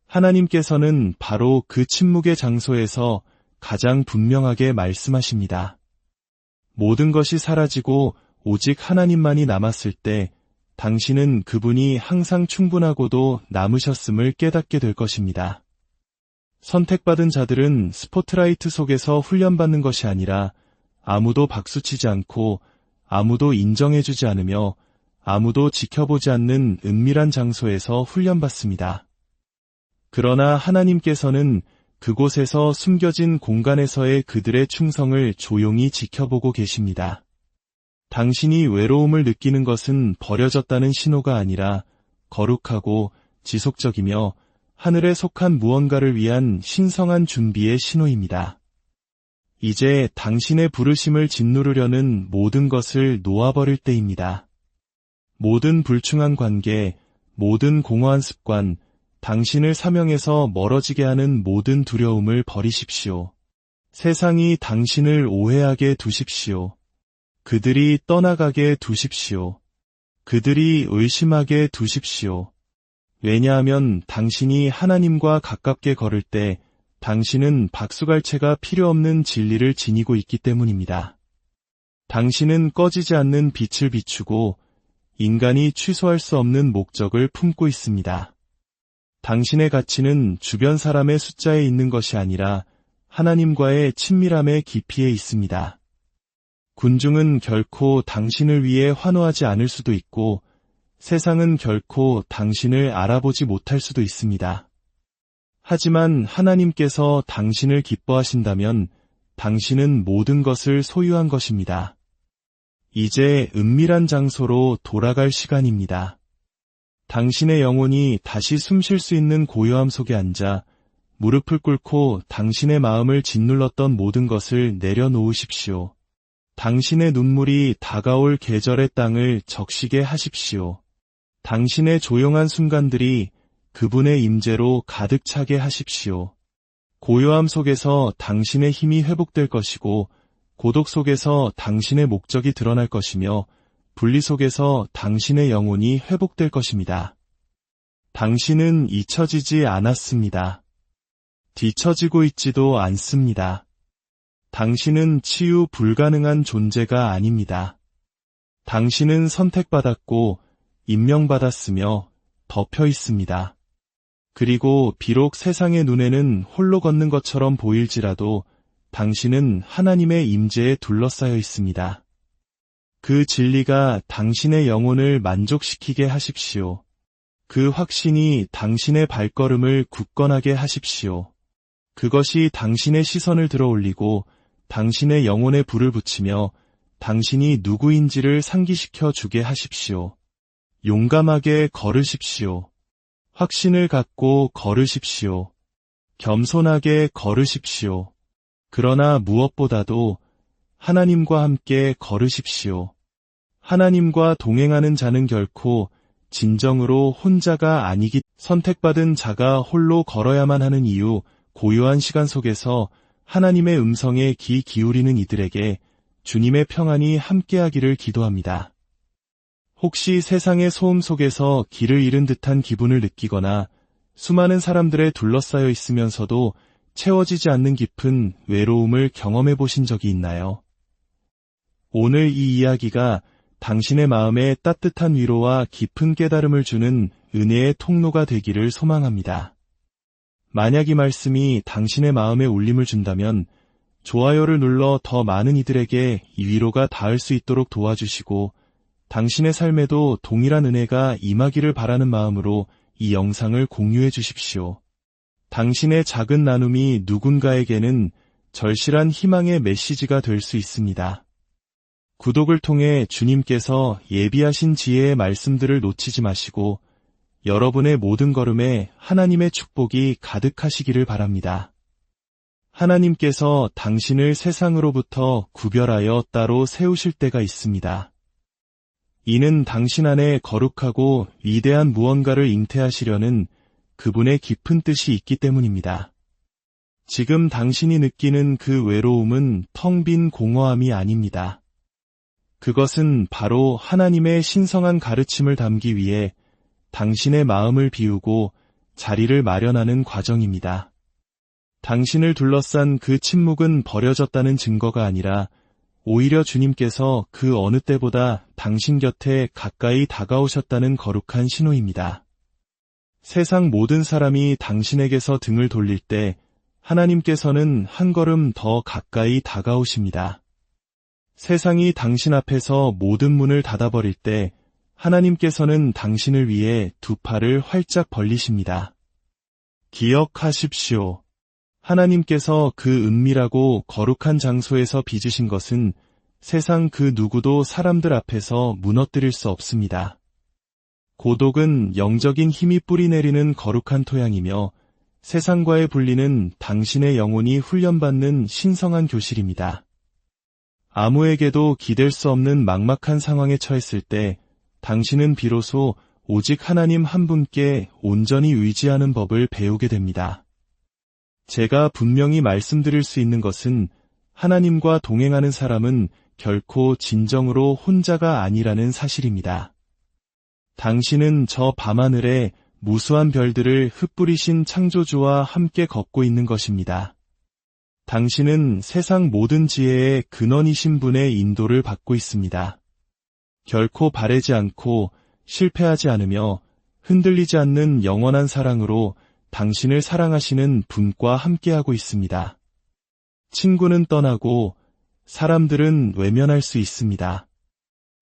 하나님께서는 바로 그 침묵의 장소에서 가장 분명하게 말씀하십니다. 모든 것이 사라지고 오직 하나님만이 남았을 때 당신은 그분이 항상 충분하고도 남으셨음을 깨닫게 될 것입니다. 선택받은 자들은 스포트라이트 속에서 훈련받는 것이 아니라 아무도 박수치지 않고 아무도 인정해주지 않으며 아무도 지켜보지 않는 은밀한 장소에서 훈련받습니다. 그러나 하나님께서는 그곳에서 숨겨진 공간에서의 그들의 충성을 조용히 지켜보고 계십니다. 당신이 외로움을 느끼는 것은 버려졌다는 신호가 아니라 거룩하고 지속적이며 하늘에 속한 무언가를 위한 신성한 준비의 신호입니다. 이제 당신의 부르심을 짓누르려는 모든 것을 놓아버릴 때입니다. 모든 불충한 관계, 모든 공허한 습관, 당신을 사명에서 멀어지게 하는 모든 두려움을 버리십시오. 세상이 당신을 오해하게 두십시오. 그들이 떠나가게 두십시오. 그들이 의심하게 두십시오. 왜냐하면 당신이 하나님과 가깝게 걸을 때 당신은 박수갈채가 필요 없는 진리를 지니고 있기 때문입니다. 당신은 꺼지지 않는 빛을 비추고 인간이 취소할 수 없는 목적을 품고 있습니다. 당신의 가치는 주변 사람의 숫자에 있는 것이 아니라 하나님과의 친밀함의 깊이에 있습니다. 군중은 결코 당신을 위해 환호하지 않을 수도 있고 세상은 결코 당신을 알아보지 못할 수도 있습니다. 하지만 하나님께서 당신을 기뻐하신다면 당신은 모든 것을 소유한 것입니다. 이제 은밀한 장소로 돌아갈 시간입니다. 당신의 영혼이 다시 숨 쉴 수 있는 고요함 속에 앉아 무릎을 꿇고 당신의 마음을 짓눌렀던 모든 것을 내려놓으십시오. 당신의 눈물이 다가올 계절의 땅을 적시게 하십시오. 당신의 조용한 순간들이 그분의 임재로 가득 차게 하십시오. 고요함 속에서 당신의 힘이 회복될 것이고 고독 속에서 당신의 목적이 드러날 것이며 분리 속에서 당신의 영혼이 회복될 것입니다. 당신은 잊혀지지 않았습니다. 뒤처지고 있지도 않습니다. 당신은 치유 불가능한 존재가 아닙니다. 당신은 선택받았고 임명받았으며 덮여 있습니다. 그리고 비록 세상의 눈에는 홀로 걷는 것처럼 보일지라도 당신은 하나님의 임재에 둘러싸여 있습니다. 그 진리가 당신의 영혼을 만족시키게 하십시오. 그 확신이 당신의 발걸음을 굳건하게 하십시오. 그것이 당신의 시선을 들어 올리고 당신의 영혼에 불을 붙이며 당신이 누구인지를 상기시켜 주게 하십시오. 용감하게 걸으십시오. 확신을 갖고 걸으십시오. 겸손하게 걸으십시오. 그러나 무엇보다도 하나님과 함께 걸으십시오. 하나님과 동행하는 자는 결코 진정으로 혼자가 아니기 선택받은 자가 홀로 걸어야만 하는 이유 고요한 시간 속에서 하나님의 음성에 귀 기울이는 이들에게 주님의 평안이 함께하기를 기도합니다. 혹시 세상의 소음 속에서 길을 잃은 듯한 기분을 느끼거나 수많은 사람들에 둘러싸여 있으면서도 채워지지 않는 깊은 외로움을 경험해 보신 적이 있나요? 오늘 이 이야기가 당신의 마음에 따뜻한 위로와 깊은 깨달음을 주는 은혜의 통로가 되기를 소망합니다. 만약 이 말씀이 당신의 마음에 울림을 준다면 좋아요를 눌러 더 많은 이들에게 이 위로가 닿을 수 있도록 도와주시고 당신의 삶에도 동일한 은혜가 임하기를 바라는 마음으로 이 영상을 공유해 주십시오. 당신의 작은 나눔이 누군가에게는 절실한 희망의 메시지가 될 수 있습니다. 구독을 통해 주님께서 예비하신 지혜의 말씀들을 놓치지 마시고 여러분의 모든 걸음에 하나님의 축복이 가득하시기를 바랍니다. 하나님께서 당신을 세상으로부터 구별하여 따로 세우실 때가 있습니다. 이는 당신 안에 거룩하고 위대한 무언가를 잉태하시려는 그분의 깊은 뜻이 있기 때문입니다. 지금 당신이 느끼는 그 외로움은 텅 빈 공허함이 아닙니다. 그것은 바로 하나님의 신성한 가르침을 담기 위해 당신의 마음을 비우고 자리를 마련하는 과정입니다. 당신을 둘러싼 그 침묵은 버려졌다는 증거가 아니라 오히려 주님께서 그 어느 때보다 당신 곁에 가까이 다가오셨다는 거룩한 신호입니다. 세상 모든 사람이 당신에게서 등을 돌릴 때 하나님께서는 한 걸음 더 가까이 다가오십니다. 세상이 당신 앞에서 모든 문을 닫아버릴 때 하나님께서는 당신을 위해 두 팔을 활짝 벌리십니다. 기억하십시오. 하나님께서 그 은밀하고 거룩한 장소에서 빚으신 것은 세상 그 누구도 사람들 앞에서 무너뜨릴 수 없습니다. 고독은 영적인 힘이 뿌리내리는 거룩한 토양이며 세상과의 분리는 당신의 영혼이 훈련받는 신성한 교실입니다. 아무에게도 기댈 수 없는 막막한 상황에 처했을 때 당신은 비로소 오직 하나님 한 분께 온전히 의지하는 법을 배우게 됩니다. 제가 분명히 말씀드릴 수 있는 것은 하나님과 동행하는 사람은 결코 진정으로 혼자가 아니라는 사실입니다. 당신은 저 밤하늘에 무수한 별들을 흩뿌리신 창조주와 함께 걷고 있는 것입니다. 당신은 세상 모든 지혜의 근원이신 분의 인도를 받고 있습니다. 결코 바래지 않고 실패하지 않으며 흔들리지 않는 영원한 사랑으로 당신을 사랑하시는 분과 함께하고 있습니다. 친구는 떠나고 사람들은 외면할 수 있습니다.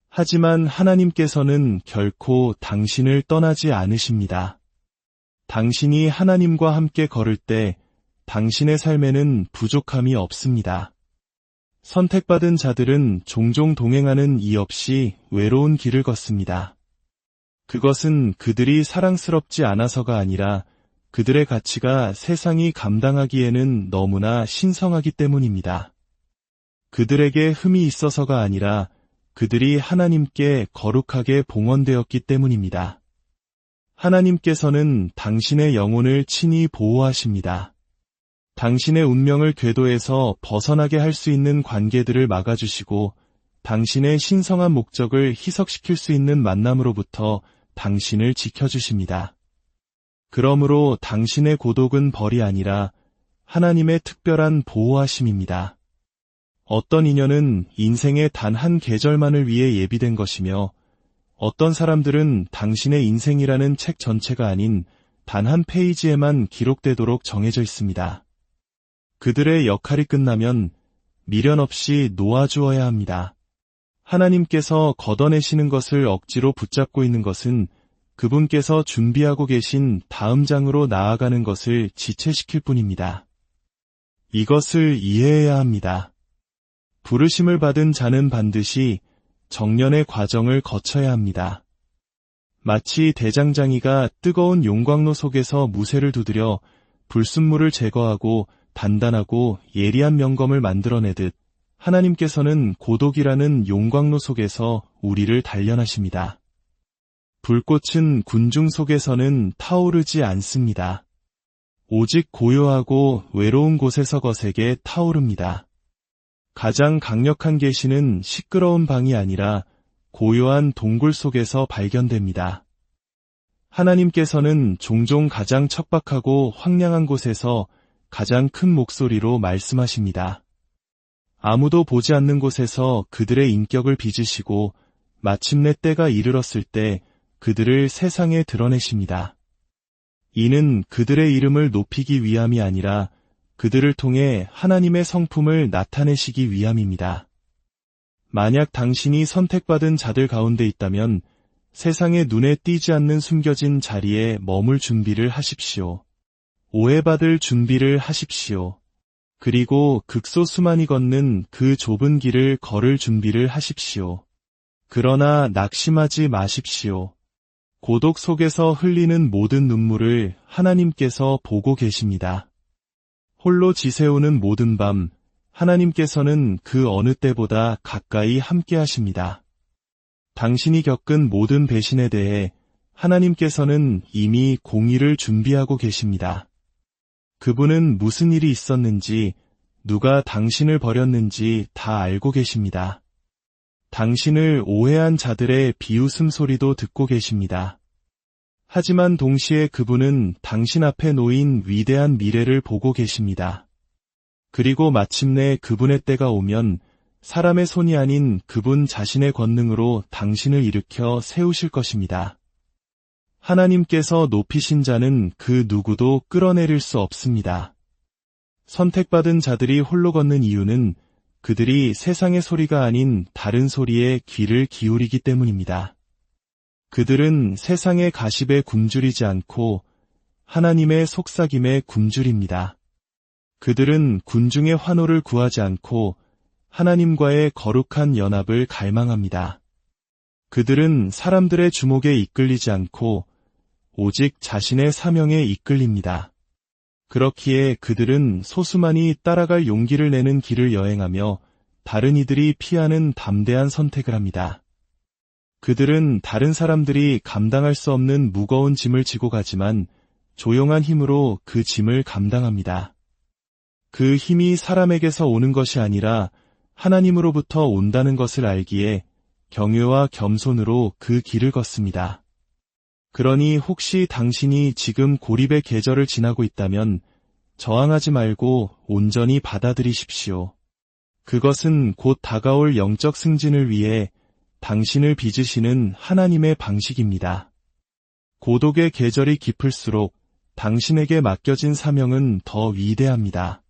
하지만 하나님께서는 결코 당신을 떠나지 않으십니다. 당신이 하나님과 함께 걸을 때 당신의 삶에는 부족함이 없습니다. 선택받은 자들은 종종 동행하는 이 없이 외로운 길을 걷습니다. 그것은 그들이 사랑스럽지 않아서가 아니라 그들의 가치가 세상이 감당하기에는 너무나 신성하기 때문입니다. 그들에게 흠이 있어서가 아니라 그들이 하나님께 거룩하게 봉헌되었기 때문입니다. 하나님께서는 당신의 영혼을 친히 보호하십니다. 당신의 운명을 궤도에서 벗어나게 할 수 있는 관계들을 막아주시고 당신의 신성한 목적을 희석시킬 수 있는 만남으로부터 당신을 지켜주십니다. 그러므로 당신의 고독은 벌이 아니라 하나님의 특별한 보호하심입니다. 어떤 인연은 인생의 단 한 계절만을 위해 예비된 것이며 어떤 사람들은 당신의 인생이라는 책 전체가 아닌 단 한 페이지에만 기록되도록 정해져 있습니다. 그들의 역할이 끝나면 미련 없이 놓아주어야 합니다. 하나님께서 걷어내시는 것을 억지로 붙잡고 있는 것은 그분께서 준비하고 계신 다음 장으로 나아가는 것을 지체시킬 뿐입니다. 이것을 이해해야 합니다. 부르심을 받은 자는 반드시 정련의 과정을 거쳐야 합니다. 마치 대장장이가 뜨거운 용광로 속에서 무쇠를 두드려 불순물을 제거하고 단단하고 예리한 명검을 만들어내듯 하나님께서는 고독이라는 용광로 속에서 우리를 단련하십니다. 불꽃은 군중 속에서는 타오르지 않습니다. 오직 고요하고 외로운 곳에서 거세게 타오릅니다. 가장 강력한 계시는 시끄러운 방이 아니라 고요한 동굴 속에서 발견됩니다. 하나님께서는 종종 가장 척박하고 황량한 곳에서 가장 큰 목소리로 말씀하십니다. 아무도 보지 않는 곳에서 그들의 인격을 빚으시고 마침내 때가 이르렀을 때 그들을 세상에 드러내십니다. 이는 그들의 이름을 높이기 위함이 아니라 그들을 통해 하나님의 성품을 나타내시기 위함입니다. 만약 당신이 선택받은 자들 가운데 있다면 세상의 눈에 띄지 않는 숨겨진 자리에 머물 준비를 하십시오. 오해받을 준비를 하십시오. 그리고 극소수만이 걷는 그 좁은 길을 걸을 준비를 하십시오. 그러나 낙심하지 마십시오. 고독 속에서 흘리는 모든 눈물을 하나님께서 보고 계십니다. 홀로 지새우는 모든 밤, 하나님께서는 그 어느 때보다 가까이 함께 하십니다. 당신이 겪은 모든 배신에 대해 하나님께서는 이미 공의를 준비하고 계십니다. 그분은 무슨 일이 있었는지, 누가 당신을 버렸는지 다 알고 계십니다. 당신을 오해한 자들의 비웃음 소리도 듣고 계십니다. 하지만 동시에 그분은 당신 앞에 놓인 위대한 미래를 보고 계십니다. 그리고 마침내 그분의 때가 오면 사람의 손이 아닌 그분 자신의 권능으로 당신을 일으켜 세우실 것입니다. 하나님께서 높이신 자는 그 누구도 끌어내릴 수 없습니다. 선택받은 자들이 홀로 걷는 이유는 그들이 세상의 소리가 아닌 다른 소리에 귀를 기울이기 때문입니다. 그들은 세상의 가십에 굶주리지 않고 하나님의 속삭임에 굶주립니다. 그들은 군중의 환호를 구하지 않고 하나님과의 거룩한 연합을 갈망합니다. 그들은 사람들의 주목에 이끌리지 않고 오직 자신의 사명에 이끌립니다. 그렇기에 그들은 소수만이 따라갈 용기를 내는 길을 여행하며 다른 이들이 피하는 담대한 선택을 합니다. 그들은 다른 사람들이 감당할 수 없는 무거운 짐을 지고 가지만 조용한 힘으로 그 짐을 감당합니다. 그 힘이 사람에게서 오는 것이 아니라 하나님으로부터 온다는 것을 알기에 경외와 겸손으로 그 길을 걷습니다. 그러니 혹시 당신이 지금 고립의 계절을 지나고 있다면 저항하지 말고 온전히 받아들이십시오. 그것은 곧 다가올 영적 승진을 위해 당신을 빚으시는 하나님의 방식입니다. 고독의 계절이 깊을수록 당신에게 맡겨진 사명은 더 위대합니다.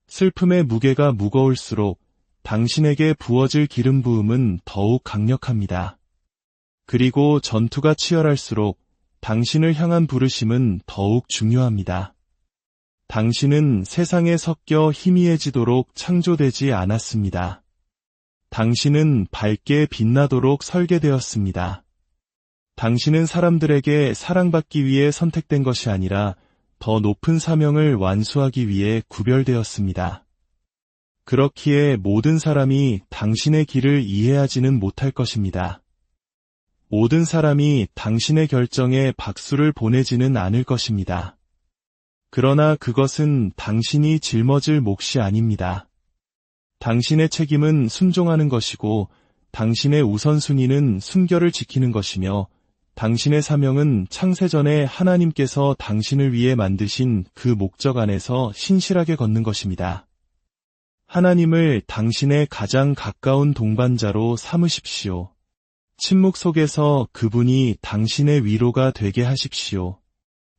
슬픔의 무게가 무거울수록 당신에게 부어질 기름 부음은 더욱 강력합니다. 그리고 전투가 치열할수록 당신을 향한 부르심은 더욱 중요합니다. 당신은 세상에 섞여 희미해지도록 창조되지 않았습니다. 당신은 밝게 빛나도록 설계되었습니다. 당신은 사람들에게 사랑받기 위해 선택된 것이 아니라 더 높은 사명을 완수하기 위해 구별되었습니다. 그렇기에 모든 사람이 당신의 길을 이해하지는 못할 것입니다. 모든 사람이 당신의 결정에 박수를 보내지는 않을 것입니다. 그러나 그것은 당신이 짊어질 몫이 아닙니다. 당신의 책임은 순종하는 것이고 당신의 우선순위는 순결을 지키는 것이며 당신의 사명은 창세전에 하나님께서 당신을 위해 만드신 그 목적 안에서 신실하게 걷는 것입니다. 하나님을 당신의 가장 가까운 동반자로 삼으십시오. 침묵 속에서 그분이 당신의 위로가 되게 하십시오.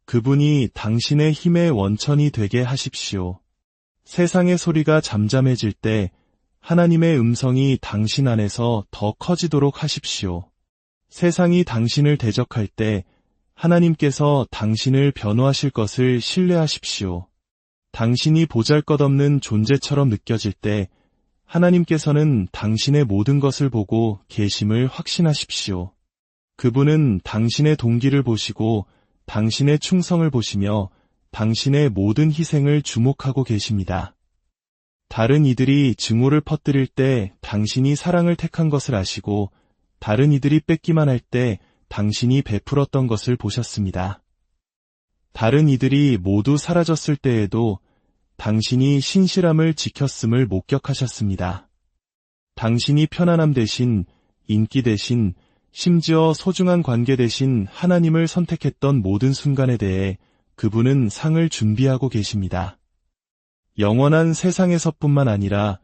그분이 당신의 힘의 원천이 되게 하십시오. 세상의 소리가 잠잠해질 때 하나님의 음성이 당신 안에서 더 커지도록 하십시오. 세상이 당신을 대적할 때 하나님께서 당신을 변호하실 것을 신뢰하십시오. 당신이 보잘것없는 존재처럼 느껴질 때 하나님께서는 당신의 모든 것을 보고 계심을 확신하십시오. 그분은 당신의 동기를 보시고 당신의 충성을 보시며 당신의 모든 희생을 주목하고 계십니다. 다른 이들이 증오를 퍼뜨릴 때 당신이 사랑을 택한 것을 아시고 다른 이들이 뺏기만 할 때 당신이 베풀었던 것을 보셨습니다. 다른 이들이 모두 사라졌을 때에도 당신이 신실함을 지켰음을 목격하셨습니다. 당신이 편안함 대신, 인기 대신, 심지어 소중한 관계 대신 하나님을 선택했던 모든 순간에 대해 그분은 상을 준비하고 계십니다. 영원한 세상에서뿐만 아니라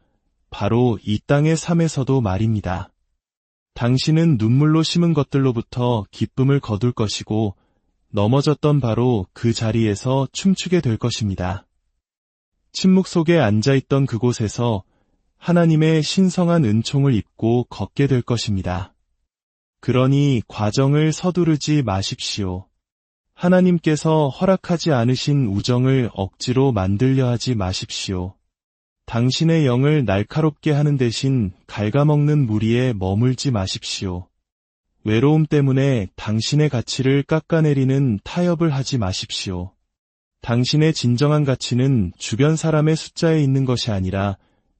바로 이 땅의 삶에서도 말입니다. 당신은 눈물로 심은 것들로부터 기쁨을 거둘 것이고 넘어졌던 바로 그 자리에서 춤추게 될 것입니다. 침묵 속에 앉아있던 그곳에서 하나님의 신성한 은총을 입고 걷게 될 것입니다. 그러니 과정을 서두르지 마십시오. 하나님께서 허락하지 않으신 우정을 억지로 만들려 하지 마십시오. 당신의 영을 날카롭게 하는 대신 갉아먹는 무리에 머물지 마십시오. 외로움 때문에 당신의 가치를 깎아내리는 타협을 하지 마십시오. 당신의 진정한 가치는 주변 사람의 숫자에 있는 것이 아니라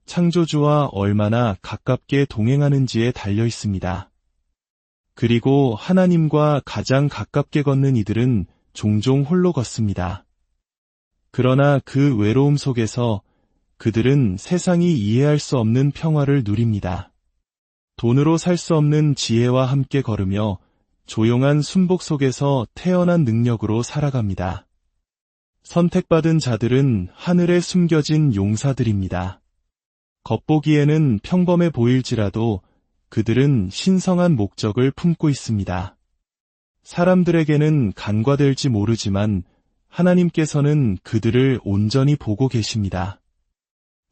창조주와 얼마나 가깝게 동행하는지에 달려 있습니다. 그리고 하나님과 가장 가깝게 걷는 이들은 종종 홀로 걷습니다. 그러나 그 외로움 속에서 그들은 세상이 이해할 수 없는 평화를 누립니다. 돈으로 살 수 없는 지혜와 함께 걸으며 조용한 순복 속에서 태어난 능력으로 살아갑니다. 선택받은 자들은 하늘에 숨겨진 용사들입니다. 겉보기에는 평범해 보일지라도 그들은 신성한 목적을 품고 있습니다. 사람들에게는 간과될지 모르지만 하나님께서는 그들을 온전히 보고 계십니다.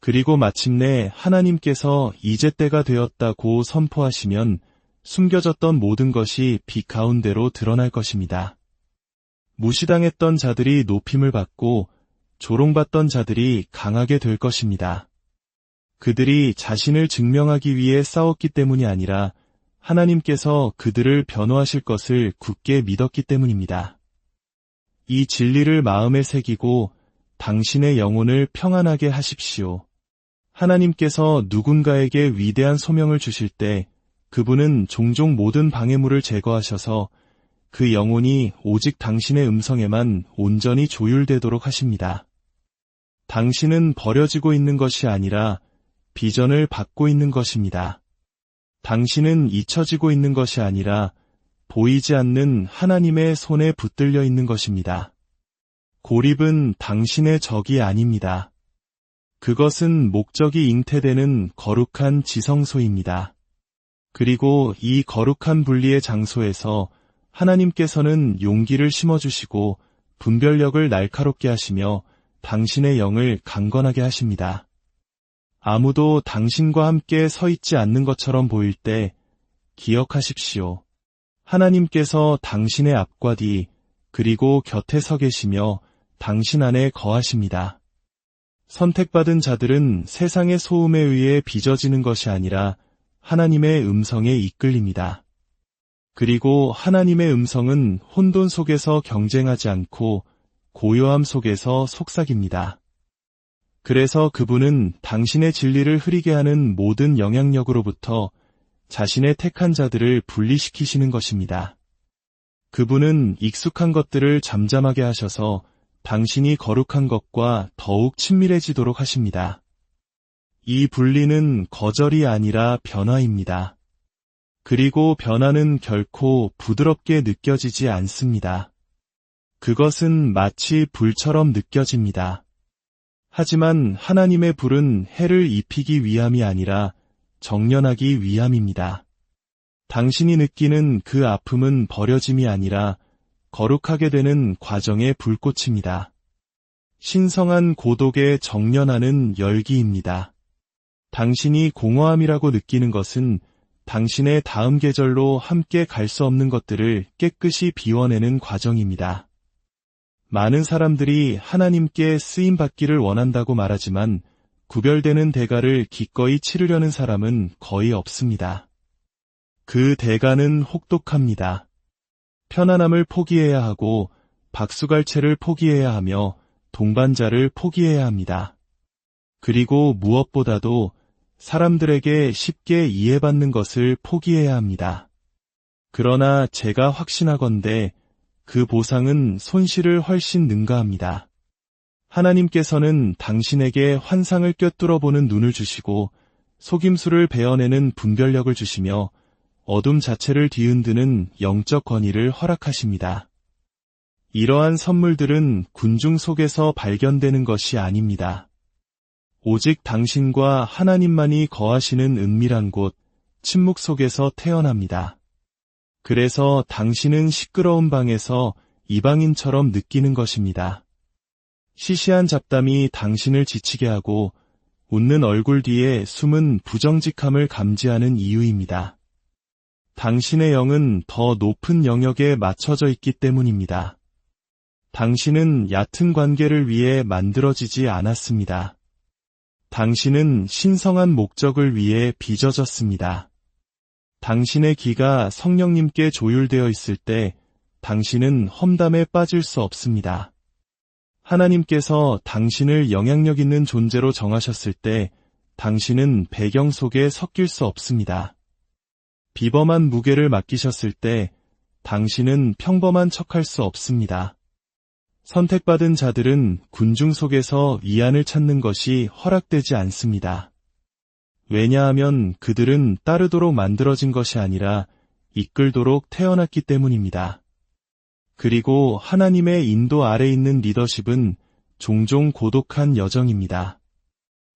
그리고 마침내 하나님께서 이제 때가 되었다고 선포하시면 숨겨졌던 모든 것이 빛 가운데로 드러날 것입니다. 무시당했던 자들이 높임을 받고 조롱받던 자들이 강하게 될 것입니다. 그들이 자신을 증명하기 위해 싸웠기 때문이 아니라 하나님께서 그들을 변호하실 것을 굳게 믿었기 때문입니다. 이 진리를 마음에 새기고 당신의 영혼을 평안하게 하십시오. 하나님께서 누군가에게 위대한 소명을 주실 때 그분은 종종 모든 방해물을 제거하셔서 그 영혼이 오직 당신의 음성에만 온전히 조율되도록 하십니다. 당신은 버려지고 있는 것이 아니라 비전을 받고 있는 것입니다. 당신은 잊혀지고 있는 것이 아니라 보이지 않는 하나님의 손에 붙들려 있는 것입니다. 고립은 당신의 적이 아닙니다. 그것은 목적이 잉태되는 거룩한 지성소입니다. 그리고 이 거룩한 분리의 장소에서 하나님께서는 용기를 심어주시고 분별력을 날카롭게 하시며 당신의 영을 강건하게 하십니다. 아무도 당신과 함께 서 있지 않는 것처럼 보일 때 기억하십시오. 하나님께서 당신의 앞과 뒤 그리고 곁에 서 계시며 당신 안에 거하십니다. 선택받은 자들은 세상의 소음에 의해 빚어지는 것이 아니라 하나님의 음성에 이끌립니다. 그리고 하나님의 음성은 혼돈 속에서 경쟁하지 않고 고요함 속에서 속삭입니다. 그래서 그분은 당신의 진리를 흐리게 하는 모든 영향력으로부터 자신의 택한 자들을 분리시키시는 것입니다. 그분은 익숙한 것들을 잠잠하게 하셔서 당신이 거룩한 것과 더욱 친밀해지도록 하십니다. 이 분리는 거절이 아니라 변화입니다. 그리고 변화는 결코 부드럽게 느껴지지 않습니다. 그것은 마치 불처럼 느껴집니다. 하지만 하나님의 불은 해를 입히기 위함이 아니라 정련하기 위함입니다. 당신이 느끼는 그 아픔은 버려짐이 아니라 거룩하게 되는 과정의 불꽃입니다. 신성한 고독에 정련하는 열기입니다. 당신이 공허함이라고 느끼는 것은 당신의 다음 계절로 함께 갈 수 없는 것들을 깨끗이 비워내는 과정입니다. 많은 사람들이 하나님께 쓰임받기를 원한다고 말하지만 구별되는 대가를 기꺼이 치르려는 사람은 거의 없습니다. 그 대가는 혹독합니다. 편안함을 포기해야 하고 박수갈채를 포기해야 하며 동반자를 포기해야 합니다. 그리고 무엇보다도 사람들에게 쉽게 이해받는 것을 포기해야 합니다. 그러나 제가 확신하건대 그 보상은 손실을 훨씬 능가합니다. 하나님께서는 당신에게 환상을 꿰뚫어 보는 눈을 주시고 속임수를 베어내는 분별력을 주시며 어둠 자체를 뒤흔드는 영적 권위를 허락하십니다. 이러한 선물들은 군중 속에서 발견되는 것이 아닙니다. 오직 당신과 하나님만이 거하시는 은밀한 곳, 침묵 속에서 태어납니다. 그래서 당신은 시끄러운 방에서 이방인처럼 느끼는 것입니다. 시시한 잡담이 당신을 지치게 하고 웃는 얼굴 뒤에 숨은 부정직함을 감지하는 이유입니다. 당신의 영은 더 높은 영역에 맞춰져 있기 때문입니다. 당신은 얕은 관계를 위해 만들어지지 않았습니다. 당신은 신성한 목적을 위해 빚어졌습니다. 당신의 기가 성령님께 조율되어 있을 때 당신은 험담에 빠질 수 없습니다. 하나님께서 당신을 영향력 있는 존재로 정하셨을 때 당신은 배경 속에 섞일 수 없습니다. 비범한 무게를 맡기셨을 때 당신은 평범한 척할 수 없습니다. 선택받은 자들은 군중 속에서 위안을 찾는 것이 허락되지 않습니다. 왜냐하면 그들은 따르도록 만들어진 것이 아니라 이끌도록 태어났기 때문입니다. 그리고 하나님의 인도 아래 있는 리더십은 종종 고독한 여정입니다.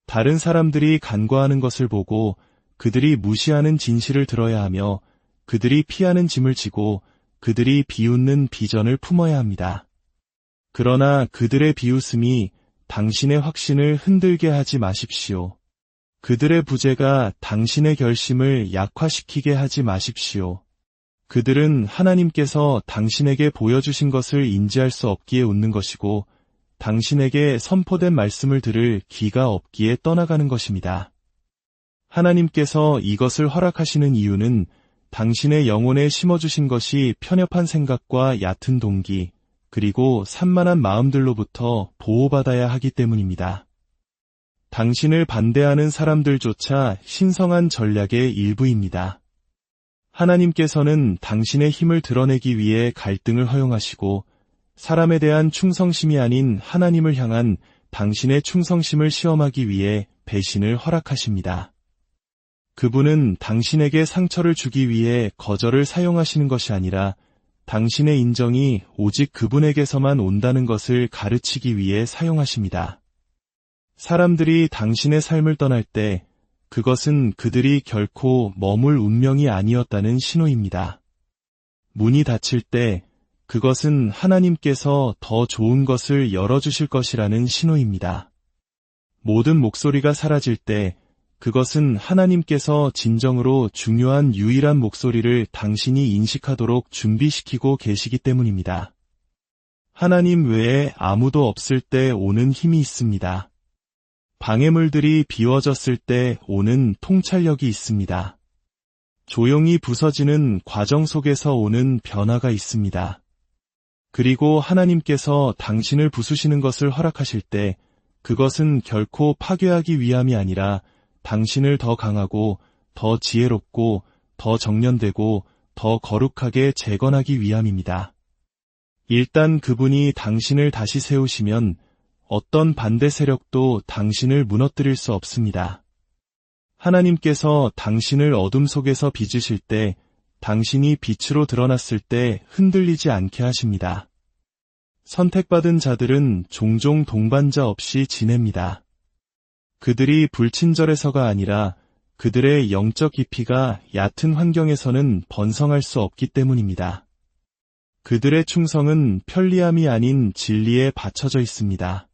다른 사람들이 간과하는 것을 보고 그들이 무시하는 진실을 들어야 하며 그들이 피하는 짐을 지고 그들이 비웃는 비전을 품어야 합니다. 그러나 그들의 비웃음이 당신의 확신을 흔들게 하지 마십시오. 그들의 부재가 당신의 결심을 약화시키게 하지 마십시오. 그들은 하나님께서 당신에게 보여주신 것을 인지할 수 없기에 웃는 것이고 당신에게 선포된 말씀을 들을 귀가 없기에 떠나가는 것입니다. 하나님께서 이것을 허락하시는 이유는 당신의 영혼에 심어주신 것이 편협한 생각과 얕은 동기, 그리고 산만한 마음들로부터 보호받아야 하기 때문입니다. 당신을 반대하는 사람들조차 신성한 전략의 일부입니다. 하나님께서는 당신의 힘을 드러내기 위해 갈등을 허용하시고 사람에 대한 충성심이 아닌 하나님을 향한 당신의 충성심을 시험하기 위해 배신을 허락하십니다. 그분은 당신에게 상처를 주기 위해 거절을 사용하시는 것이 아니라 당신의 인정이 오직 그분에게서만 온다는 것을 가르치기 위해 사용하십니다. 사람들이 당신의 삶을 떠날 때 그것은 그들이 결코 머물 운명이 아니었다는 신호입니다. 문이 닫힐 때 그것은 하나님께서 더 좋은 것을 열어주실 것이라는 신호입니다. 모든 목소리가 사라질 때 그것은 하나님께서 진정으로 중요한 유일한 목소리를 당신이 인식하도록 준비시키고 계시기 때문입니다. 하나님 외에 아무도 없을 때 오는 힘이 있습니다. 방해물들이 비워졌을 때 오는 통찰력이 있습니다. 조용히 부서지는 과정 속에서 오는 변화가 있습니다. 그리고 하나님께서 당신을 부수시는 것을 허락하실 때 그것은 결코 파괴하기 위함이 아니라 당신을 더 강하고 더 지혜롭고 더 정련되고 더 거룩하게 재건하기 위함입니다. 일단 그분이 당신을 다시 세우시면 어떤 반대 세력도 당신을 무너뜨릴 수 없습니다. 하나님께서 당신을 어둠 속에서 빚으실 때 당신이 빛으로 드러났을 때 흔들리지 않게 하십니다. 선택받은 자들은 종종 동반자 없이 지냅니다. 그들이 불친절해서가 아니라 그들의 영적 깊이가 얕은 환경에서는 번성할 수 없기 때문입니다. 그들의 충성은 편리함이 아닌 진리에 받쳐져 있습니다.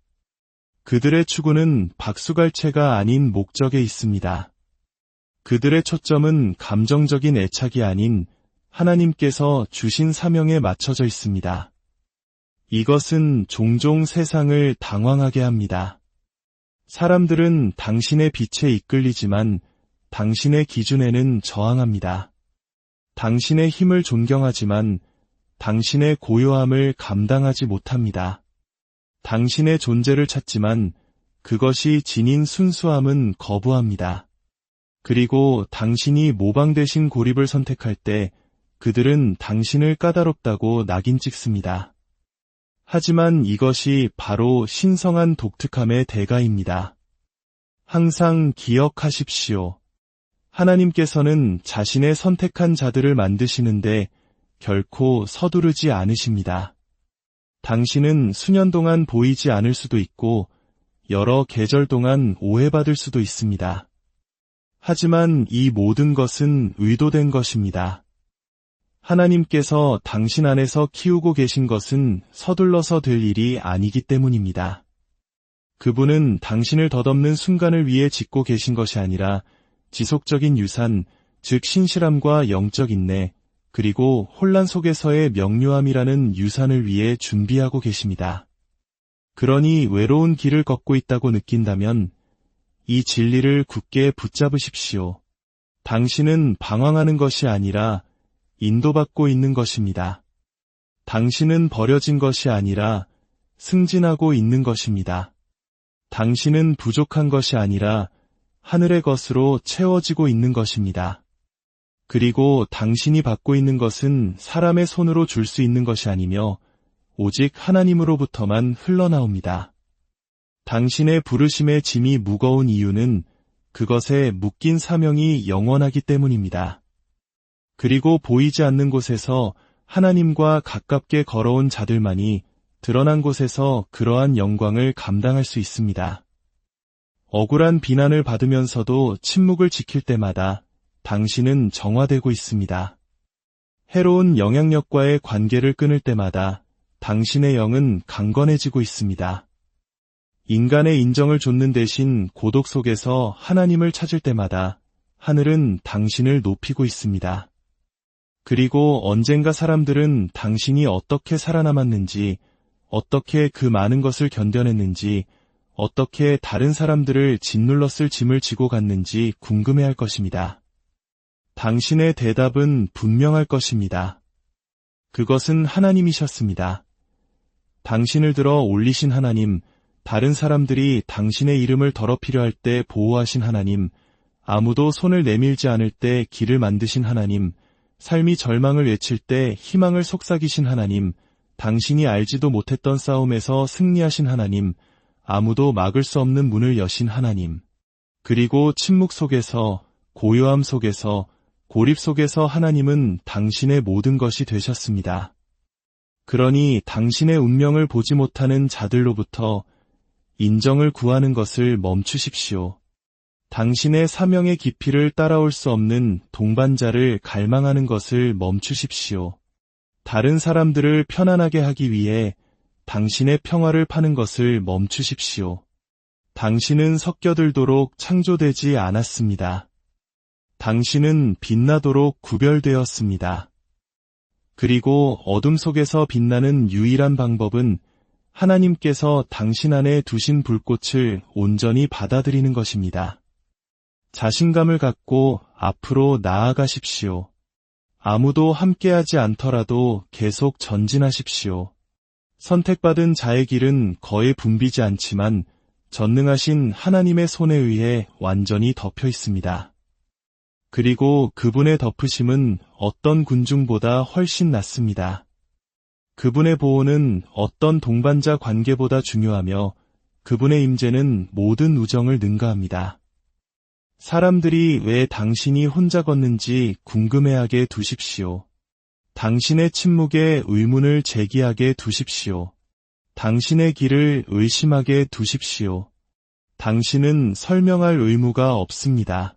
그들의 추구는 박수갈채가 아닌 목적에 있습니다. 그들의 초점은 감정적인 애착이 아닌 하나님께서 주신 사명에 맞춰져 있습니다. 이것은 종종 세상을 당황하게 합니다. 사람들은 당신의 빛에 이끌리지만 당신의 기준에는 저항합니다. 당신의 힘을 존경하지만 당신의 고요함을 감당하지 못합니다. 당신의 존재를 찾지만 그것이 지닌 순수함은 거부합니다. 그리고 당신이 모방 대신 고립을 선택할 때 그들은 당신을 까다롭다고 낙인 찍습니다. 하지만 이것이 바로 신성한 독특함의 대가입니다. 항상 기억하십시오. 하나님께서는 자신의 선택한 자들을 만드시는데 결코 서두르지 않으십니다. 당신은 수년 동안 보이지 않을 수도 있고 여러 계절 동안 오해받을 수도 있습니다. 하지만 이 모든 것은 의도된 것입니다. 하나님께서 당신 안에서 키우고 계신 것은 서둘러서 될 일이 아니기 때문입니다. 그분은 당신을 덧없는 순간을 위해 짓고 계신 것이 아니라 지속적인 유산, 즉 신실함과 영적 인내, 그리고 혼란 속에서의 명료함이라는 유산을 위해 준비하고 계십니다. 그러니 외로운 길을 걷고 있다고 느낀다면 이 진리를 굳게 붙잡으십시오. 당신은 방황하는 것이 아니라 인도받고 있는 것입니다. 당신은 버려진 것이 아니라 승진하고 있는 것입니다. 당신은 부족한 것이 아니라 하늘의 것으로 채워지고 있는 것입니다. 그리고 당신이 받고 있는 것은 사람의 손으로 줄 수 있는 것이 아니며 오직 하나님으로부터만 흘러나옵니다. 당신의 부르심의 짐이 무거운 이유는 그것에 묶인 사명이 영원하기 때문입니다. 그리고 보이지 않는 곳에서 하나님과 가깝게 걸어온 자들만이 드러난 곳에서 그러한 영광을 감당할 수 있습니다. 억울한 비난을 받으면서도 침묵을 지킬 때마다 당신은 정화되고 있습니다. 해로운 영향력과의 관계를 끊을 때마다 당신의 영은 강건해지고 있습니다. 인간의 인정을 좇는 대신 고독 속에서 하나님을 찾을 때마다 하늘은 당신을 높이고 있습니다. 그리고 언젠가 사람들은 당신이 어떻게 살아남았는지, 어떻게 그 많은 것을 견뎌냈는지, 어떻게 다른 사람들을 짓눌렀을 짐을 지고 갔는지 궁금해할 것입니다. 당신의 대답은 분명할 것입니다. 그것은 하나님이셨습니다. 당신을 들어 올리신 하나님, 다른 사람들이 당신의 이름을 더럽히려 할 때 보호하신 하나님, 아무도 손을 내밀지 않을 때 길을 만드신 하나님, 삶이 절망을 외칠 때 희망을 속삭이신 하나님, 당신이 알지도 못했던 싸움에서 승리하신 하나님, 아무도 막을 수 없는 문을 여신 하나님, 그리고 침묵 속에서, 고요함 속에서, 고립 속에서 하나님은 당신의 모든 것이 되셨습니다. 그러니 당신의 운명을 보지 못하는 자들로부터 인정을 구하는 것을 멈추십시오. 당신의 사명의 깊이를 따라올 수 없는 동반자를 갈망하는 것을 멈추십시오. 다른 사람들을 편안하게 하기 위해 당신의 평화를 파는 것을 멈추십시오. 당신은 섞여들도록 창조되지 않았습니다. 당신은 빛나도록 구별되었습니다. 그리고 어둠 속에서 빛나는 유일한 방법은 하나님께서 당신 안에 두신 불꽃을 온전히 받아들이는 것입니다. 자신감을 갖고 앞으로 나아가십시오. 아무도 함께하지 않더라도 계속 전진하십시오. 선택받은 자의 길은 거의 붐비지 않지만 전능하신 하나님의 손에 의해 완전히 덮여 있습니다. 그리고 그분의 덮으심은 어떤 군중보다 훨씬 낫습니다. 그분의 보호는 어떤 동반자 관계보다 중요하며 그분의 임재는 모든 우정을 능가합니다. 사람들이 왜 당신이 혼자 걷는지 궁금해하게 두십시오. 당신의 침묵에 의문을 제기하게 두십시오. 당신의 길을 의심하게 두십시오. 당신은 설명할 의무가 없습니다.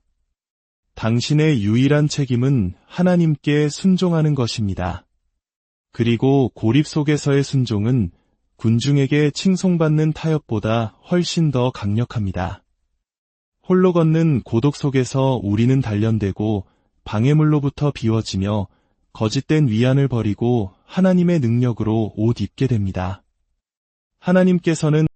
당신의 유일한 책임은 하나님께 순종하는 것입니다. 그리고 고립 속에서의 순종은 군중에게 칭송받는 타협보다 훨씬 더 강력합니다. 홀로 걷는 고독 속에서 우리는 단련되고 방해물로부터 비워지며 거짓된 위안을 버리고 하나님의 능력으로 옷 입게 됩니다. 하나님께서는